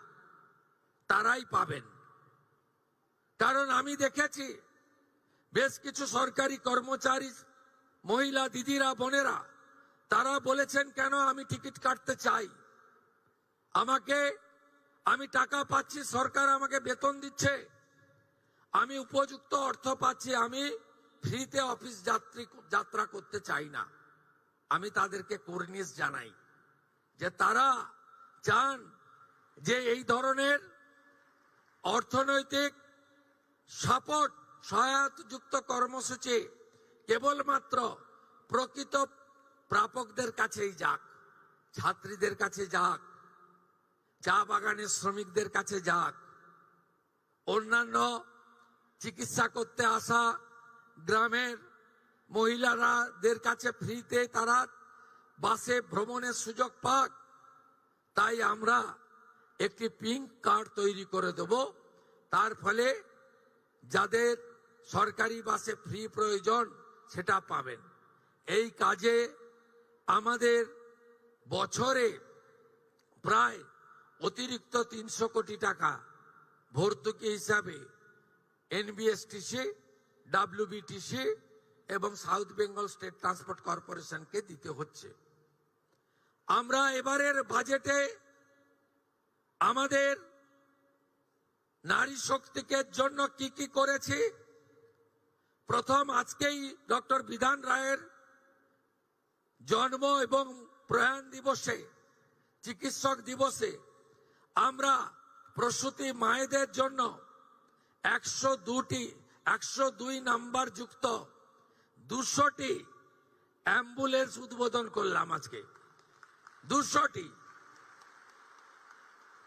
তারাই পাবেন। কারণ আমি দেখেছি বেশ কিছু সরকারি কর্মচারী মহিলা দিদিরা বোনেরা তারা বলেছেন, কেন আমি টিকিট কাটতে চাই, আমি টাকা পাচ্ছি, সরকার আমাকে বেতন দিচ্ছে, আমি উপযুক্ত অর্থ পাচ্ছি, আমি ফ্রিতে অফিস যাত্রা করতে চাই না। আমি তাদেরকে কর্নিশ জানাই যে তারা চান যে এই ধরনের অর্থনৈতিক সাপোর্ট সহায়তাযুক্ত কর্মসূচি কেবলমাত্র প্রকৃত প্রাপকদের কাছেই যাক, ছাত্রীদের কাছে যাক, চা বাগানের শ্রমিকদের কাছে যাক, অন্যান্য চিকিৎসা করতে আসা গ্রামের মহিলাদের কাছে ফ্রিতে তারা বাসে ভ্রমণের সুযোগ পাক। তাই আমরা একটি পিঙ্ক কার্ড তৈরি করে দেব, তার ফলে যাদের সরকারি বাসে ফ্রি প্রয়োজন সেটা পাবেন। এই কাজে আমাদের বছরে প্রায় অতিরিক্ত 300 কোটি টাকা ভর্তুকি হিসাবে এনবিএসটিসি, ডাব্লিউবিটিসি এবং সাউথ বেঙ্গল স্টেট ট্রান্সপোর্ট কর্পোরেশনকে দিতে হচ্ছে। আমরা এবারের বাজেটে আমাদের নারী শক্তিকে জন্য কি কি করেছি, প্রথম আজকেই ডক্টর বিধান রায়ের জন্ম এবং প্রয়াণ দিবসে, চিকিৎসক দিবসে আমরা প্রসূতি মায়েদের জন্য 102 নাম্বার যুক্ত 200টি অ্যাম্বুলেন্স উদ্বোধন করলাম আজকে। 200টি।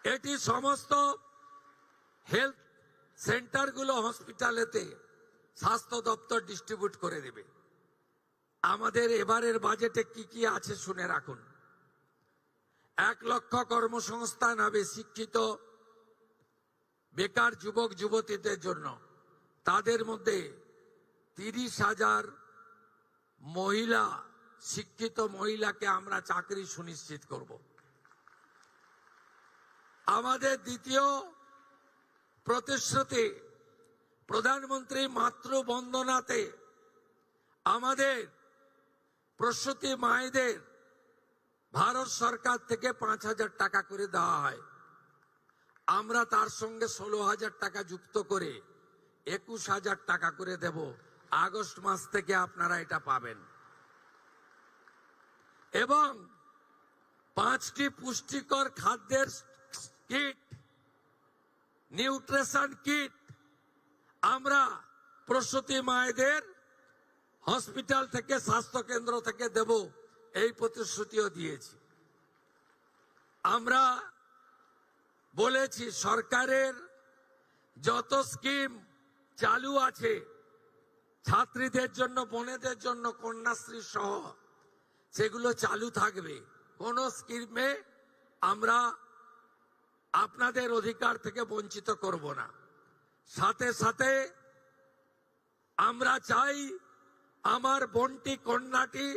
এটি সমস্ত হেলথ সেন্টারগুলো, হসপিটালেতে স্বাস্থ্য দপ্তর ডিস্ট্রিবিউট করে দেবে। আমাদের এবারের বাজেটে কি কি আছে শুনে রাখুন। 1 লক্ষ কর্মসংস্থান হবে শিক্ষিত বেকার যুবক যুবতীদের জন্য। তাদের মধ্যে 30,000 মহিলা, শিক্ষিত মহিলাকে আমরা চাকরি সুনিশ্চিত করব। আমাদের দ্বিতীয় প্রতিশ্রুতি, প্রধানমন্ত্রী মাতৃবন্দনাতে আমাদের প্রসূতি মায়েদের ভারত সরকার থেকে 5,000 টাকা করে দেওয়া হয়। আমরা তার সঙ্গে 16,000 টাকা যুক্ত করে 21,000 টাকা করে দেব। আগস্ট মাস থেকে আপনারা এটা পাবেন। এবং 5টি পুষ্টিকর খাদ্যের কিট, নিউট্রিশন কিট আমরা প্রসূতি মায়েদের হসপিটাল থেকে, স্বাস্থ্য কেন্দ্র থেকে দেব, এই প্রতিশ্রুতিও দিয়েছি। আমরা বলেছি সরকারের যত স্কিম চালু আছে ছাত্রীদের জন্য, বোনেদের জন্য, কন্যাশ্রী সহ, সেগুলো চালু থাকবে। কোন স্কিমে আমরা আপনাদের অধিকার থেকে বঞ্চিত করব না। সাথে সাথে আমরা চাই আমার বোনটি, কন্যাটি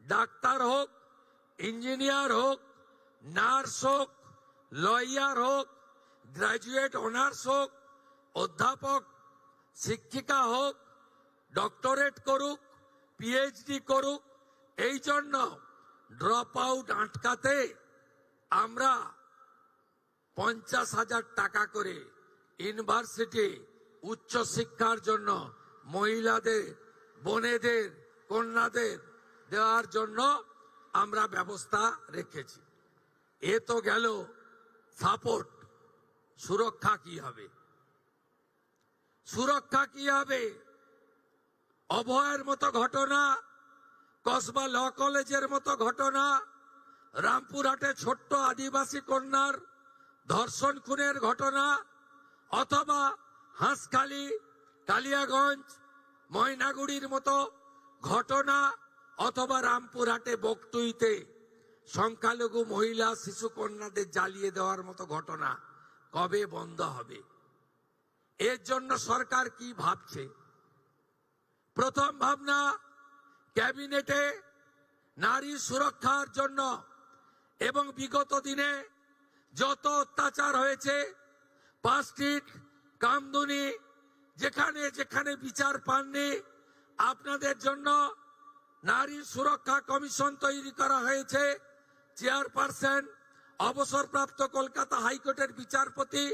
ডাক্তার হোক, ইঞ্জিনিয়ার হোক, নার্স হোক, লয়ার হোক, গ্রাজুয়েট অনার্স হোক, অধ্যাপক, শিক্ষিকা হোক, ডক্টরেট করুক, পিএইচডি করুক। এই জন্য ড্রপ আউট আটকাতে আমরা 50,000 টাকা করে ইউনিভার্সিটি উচ্চ শিক্ষার জন্য মহিলাদের, বোনেদের, কন্যাদের দেওয়ার জন্য আমরা ব্যবস্থা রেখেছি। এ তো গেল সাপোর্ট। সুরক্ষা কি হবে? সুরক্ষা কি হবে? অভয়ের মতো ঘটনা, কসবা ল কলেজের মতো ঘটনা, রামপুরহাটে ছোট্ট আদিবাসী কন্যার ধর্ষণ খুনের ঘটনা, অথবা হাঁসখালি, কালিয়াগঞ্জ, ময়নাগুড়ির মতো ঘটনা, অথবা রামপুরহাটে বকটুইতে সংখ্যালঘু মহিলা, শিশু কন্যাদের জ্বালিয়ে দেওয়ার মতো ঘটনা কবে বন্ধ হবে? এর জন্য সরকার কি ভাবছে? প্রথম ভাবনা, ক্যাবিনেটে নারী সুরক্ষার জন্য এবং বিগত দিনে যত অত্যাচার হয়েছে, পাস্টিক, কামদুনি, যেখানে যেখানে বিচার পাননি, আপনাদের জন্য নারী সুরক্ষা কমিশন তৈরি করা হয়েছে। চেয়ারপারসন অবসরপ্রাপ্ত কলকাতা হাইকোর্টের বিচারপতি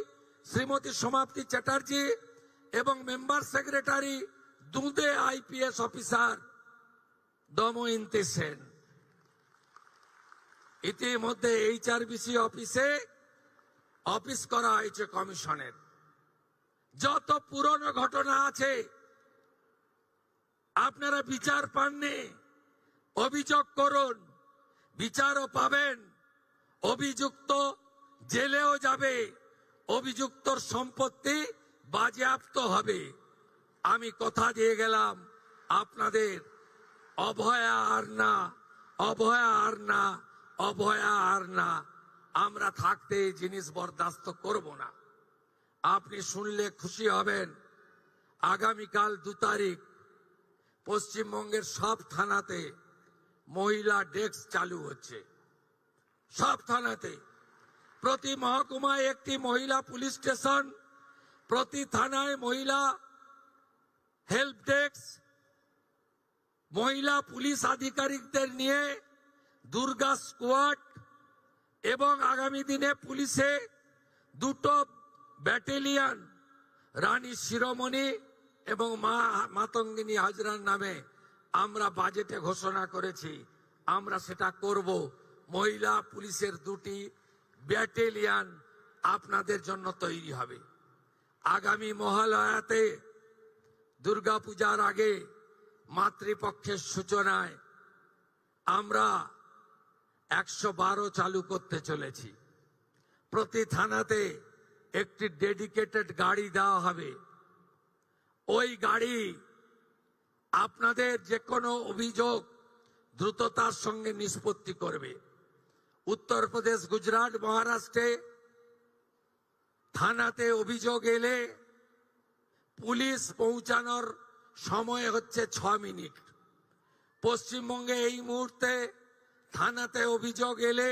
শ্রীমতী সমাপ্তি চ্যাটার্জি এবং মেম্বার সেক্রেটারি দুঁদে আইপিএস অফিসার দময়ন্তী সেন। ইতিমধ্যে HRBC অফিস করা হয়েছে কমিশনের। যত পুরনো ঘটনা আছে, আপনারা বিচার পাননি, অভিযোগ করুন, বিচারও পাবেন, অভিযুক্ত জেলেও যাবে, অভিযুক্তর সম্পত্তি বাজেয়াপ্ত হবে। আমি কথা দিয়ে গেলাম, আপনাদের অভয়া আর না, অভয়া আর না, অভয়া আর না। আমরা থাকতে এই জিনিস বরদাস্ত করব না। আপনি শুনলে খুশি হবেন, আগামীকাল 2 তারিখ পশ্চিমবঙ্গের সব থানাতে মহিলা ডেস্ক চালু হচ্ছে। সব থানাতে, প্রতি মহকুমায় একটি মহিলা পুলিশ স্টেশন, প্রতি থানায় মহিলা হেল্প ডেস্ক, মহিলা পুলিশ আধিকারিকদের নিয়ে দুর্গা স্কোয়াড, এবং আগামী দিনে পুলিশে 2টো ব্যাটালিয়ন রানী শিরোমণি এবং মাতঙ্গিনী হাজরার নামে আমরা বাজেটে ঘোষণা করেছি। আমরা সেটা করব। মহিলা পুলিশের 2টি ব্যাটালিয়ন আপনাদের জন্য তৈরি হবে। আগামী মহালয়াতে দুর্গাপূজার আগে মাতৃপক্ষের সূচনায় আমরা 112 চালু করতে চলেছি। প্রতি থানাতে একটি ডেডিকেটেড গাড়ি দেওয়া হবে। ওই গাড়ি আপনাদের যে কোনো অভিযোগ দ্রুততার সঙ্গে নিষ্পত্তি করবে। উত্তরপ্রদেশ, গুজরাট, মহারাষ্ট্রে থানাতে অভিযোগ এলে পুলিশ পৌঁছানোর সময় হচ্ছে 6 মিনিট। পশ্চিমবঙ্গে এই মুহূর্তে থানাতে অভিযোগ এলে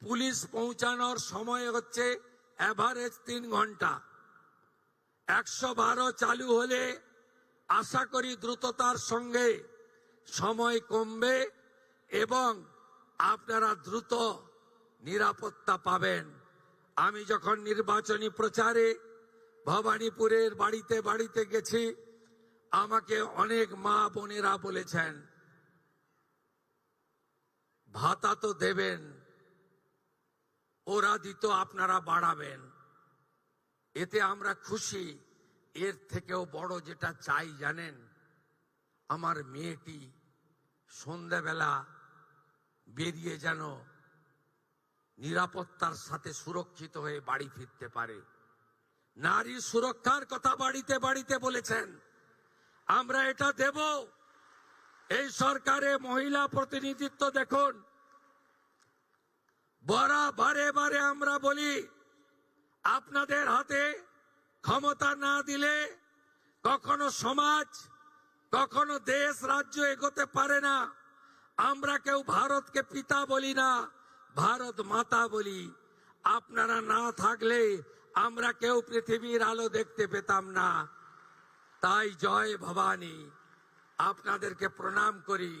পুলিশ পৌঁছানোর সময় হচ্ছে এভারেজ 3 ঘন্টা। 112 চালু হলে আশা করি দ্রুততার সঙ্গে সময় কমবে এবং আপনারা দ্রুত নিরাপত্তা পাবেন। আমি যখন নির্বাচনী প্রচারে ভবানীপুরের বাড়িতে বাড়িতে গেছি, আমাকে অনেক মা বোনেরা বলেছেন, ভাতা তো দেবেন, ওরা দিত আপনারা বাড়াবেন। এতে আমরা খুশি। এর থেকেও বড় যেটা চাই জানেন, আমার মেয়েটি সন্ধ্যাবেলা বেরিয়ে যেন নিরাপত্তার সাথে সুরক্ষিত হয়ে বাড়ি ফিরতে পারে। নারী সুরক্ষার কথা বাড়িতে বাড়িতে বলেছেন, আমরা এটা দেব। এই সরকারে মহিলা প্রতিনিধিত্ব দেখুন, বারে বারে আমরা বলি, আপনাদের হাতে ক্ষমতা না দিলে কখনো সমাজ, কখনো দেশ, রাজ্য এগোতে পারে না। আমরা কেউ ভারতকে পিতা বলি না, ভারত মাতা বলি। আপনারা না থাকলে আমরা কেউ পৃথিবীর আলো দেখতে পেতাম না। তাই জয় ভবানী, আপনাদেরকে প্রণাম করি।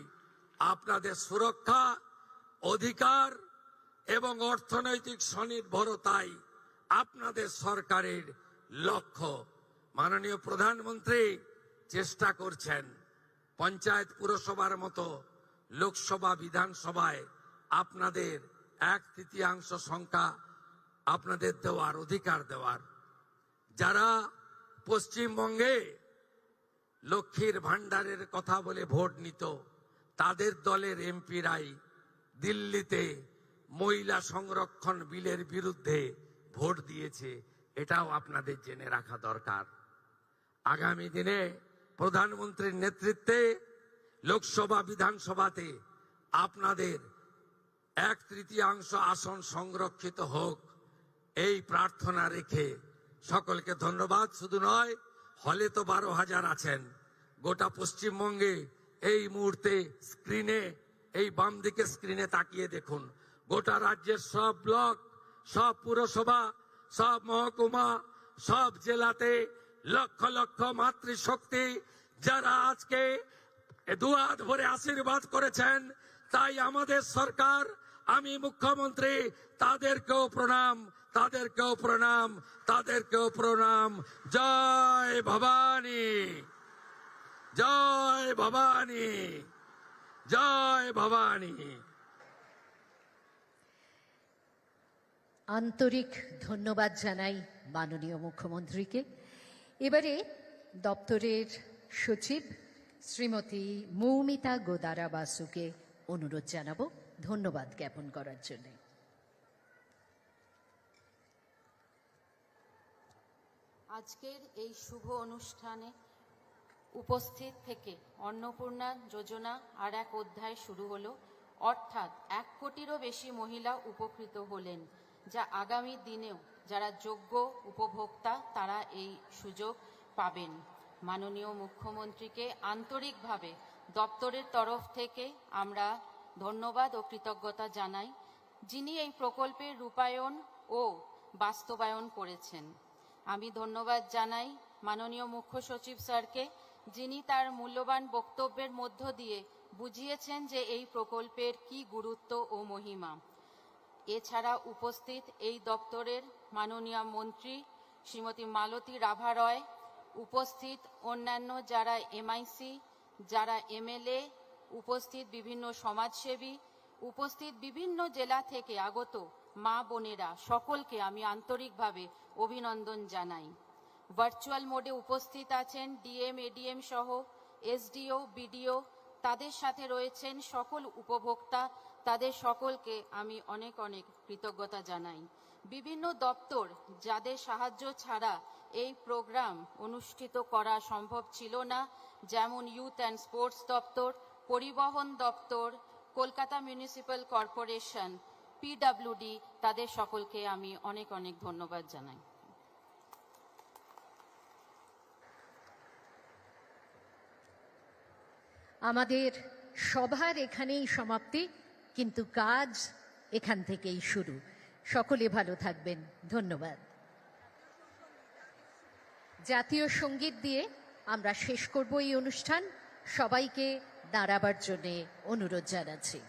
আপনাদের সুরক্ষা, অধিকার এবং অর্থনৈতিক স্বনির্ভরতাই আপনাদের সরকারের লক্ষ্য। মাননীয় প্রধানমন্ত্রী চেষ্টা করছেন পঞ্চায়েত, পুরসভার মতো লোকসভা, বিধানসভায় আপনাদের 1/3 সংখ্যা আপনাদের দেওয়ার, অধিকার দেওয়ার। যারা পশ্চিমবঙ্গে লক্ষ্মীর ভান্ডারের কথা বলে ভোট নিত, তাদের দলের এমপিরাই দিল্লিতে মহিলা সংরক্ষণ বিলের বিরুদ্ধে ভোট দিয়েছে। এটাও আপনাদের জেনে রাখা দরকার। আগামী দিনে প্রধানমন্ত্রীর নেতৃত্বে লোকসভা, বিধানসভাতে আপনাদের 1/3 আসন সংরক্ষিত হোক, এই প্রার্থনা রেখে সকলকে ধন্যবাদ। শুধু নয়, হলে তো 12,000 আছেন। গোটা পশ্চিমবঙ্গে এই মুহূর্তে স্ক্রিনে এই বাম দিকে স্ক্রিনে তাকিয়ে দেখুন, গোটা রাজ্যের সব ব্লক, সব পুরসভা, সব মহকুমা, সব জেলাতে লক্ষ লক্ষ মাতৃশক্তি যারা আজকে দুহাত ভরে আশীর্বাদ করেছেন। তাই আমাদের সরকার, আমি মুখ্যমন্ত্রী, তাদেরকেও প্রণাম, তাদেরকেও প্রণাম, তাদেরকেও প্রণাম। জয় ভবানী, জয় ভবানী, জয় ভবানী। আন্তরিক ধন্যবাদ জানাই মাননীয় মুখ্যমন্ত্রীকে। এবারে দপ্তরের সচিব শ্রীমতী মৌমিতা গোদারা বাসুকে অনুরোধ জানাবো ধন্যবাদ জ্ঞাপন করার জন্য। আজকের এই শুভ অনুষ্ঠানে উপস্থিত থেকে অন্নপূর্ণা যোজনা আর এক অধ্যায় শুরু হলো, অর্থাৎ 1 কোটিরও বেশি মহিলা উপকৃত হলেন, যা আগামী দিনেও যারা যোগ্য উপভোক্তা তারা এই সুযোগ পাবেন। মাননীয় মুখ্যমন্ত্রীকে আন্তরিকভাবে দপ্তরের তরফ থেকে আমরা ধন্যবাদ ও কৃতজ্ঞতা জানাই, যিনি এই প্রকল্পের রূপায়ণ ও বাস্তবায়ন করেছেন। আমি ধন্যবাদ জানাই মাননীয় মুখ্য সচিব স্যারকে, যিনি তার মূল্যবান বক্তব্যের মধ্য দিয়ে বুঝিয়েছেন যে এই প্রকল্পের কি গুরুত্ব ও মহিমা। এছাড়া উপস্থিত এই দপ্তরের মাননীয় মন্ত্রী শ্রীমতী মালতী রাভা রয়, উপস্থিত অন্যান্য যারা এমআইসি, যারা এমএলএ, উপস্থিত বিভিন্ন সমাজসেবী, উপস্থিত বিভিন্ন জেলা থেকে আগত মা বোনেরা, সকলকে আমি আন্তরিকভাবে অভিনন্দন জানাই। ভার্চুয়াল মোডে উপস্থিত আছেন ডিএম, এডিএম সহ এসডিও, বিডিও, তাদের সাথে রয়েছেন সকল উপভোক্তা, তাদের সকলকে আমি অনেক অনেক কৃতজ্ঞতা জানাই। বিভিন্ন দপ্তর যাদের সাহায্য ছাড়া এই প্রোগ্রাম অনুষ্ঠিত করা সম্ভব ছিল না, যেমন ইউথ অ্যান্ড স্পোর্টস দপ্তর, পরিবহন দপ্তর, কলকাতা মিউনিসিপ্যাল কর্পোরেশন, পিডব্লিউডি, তাদের সকলকে আমি অনেক অনেক ধন্যবাদ জানাই। আমাদের সভার এখানেই সমাপ্তি, কিন্তু কাজ এখান থেকেই শুরু। সকলে ভালো থাকবেন, ধন্যবাদ। জাতীয় সঙ্গীত দিয়ে আমরা শেষ করব এই অনুষ্ঠান। সবাইকে দাঁড়াবার জন্য অনুরোধ জানাচ্ছি।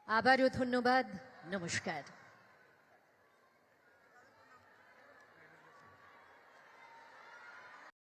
আবারও ধন্যবাদ, নমস্কার।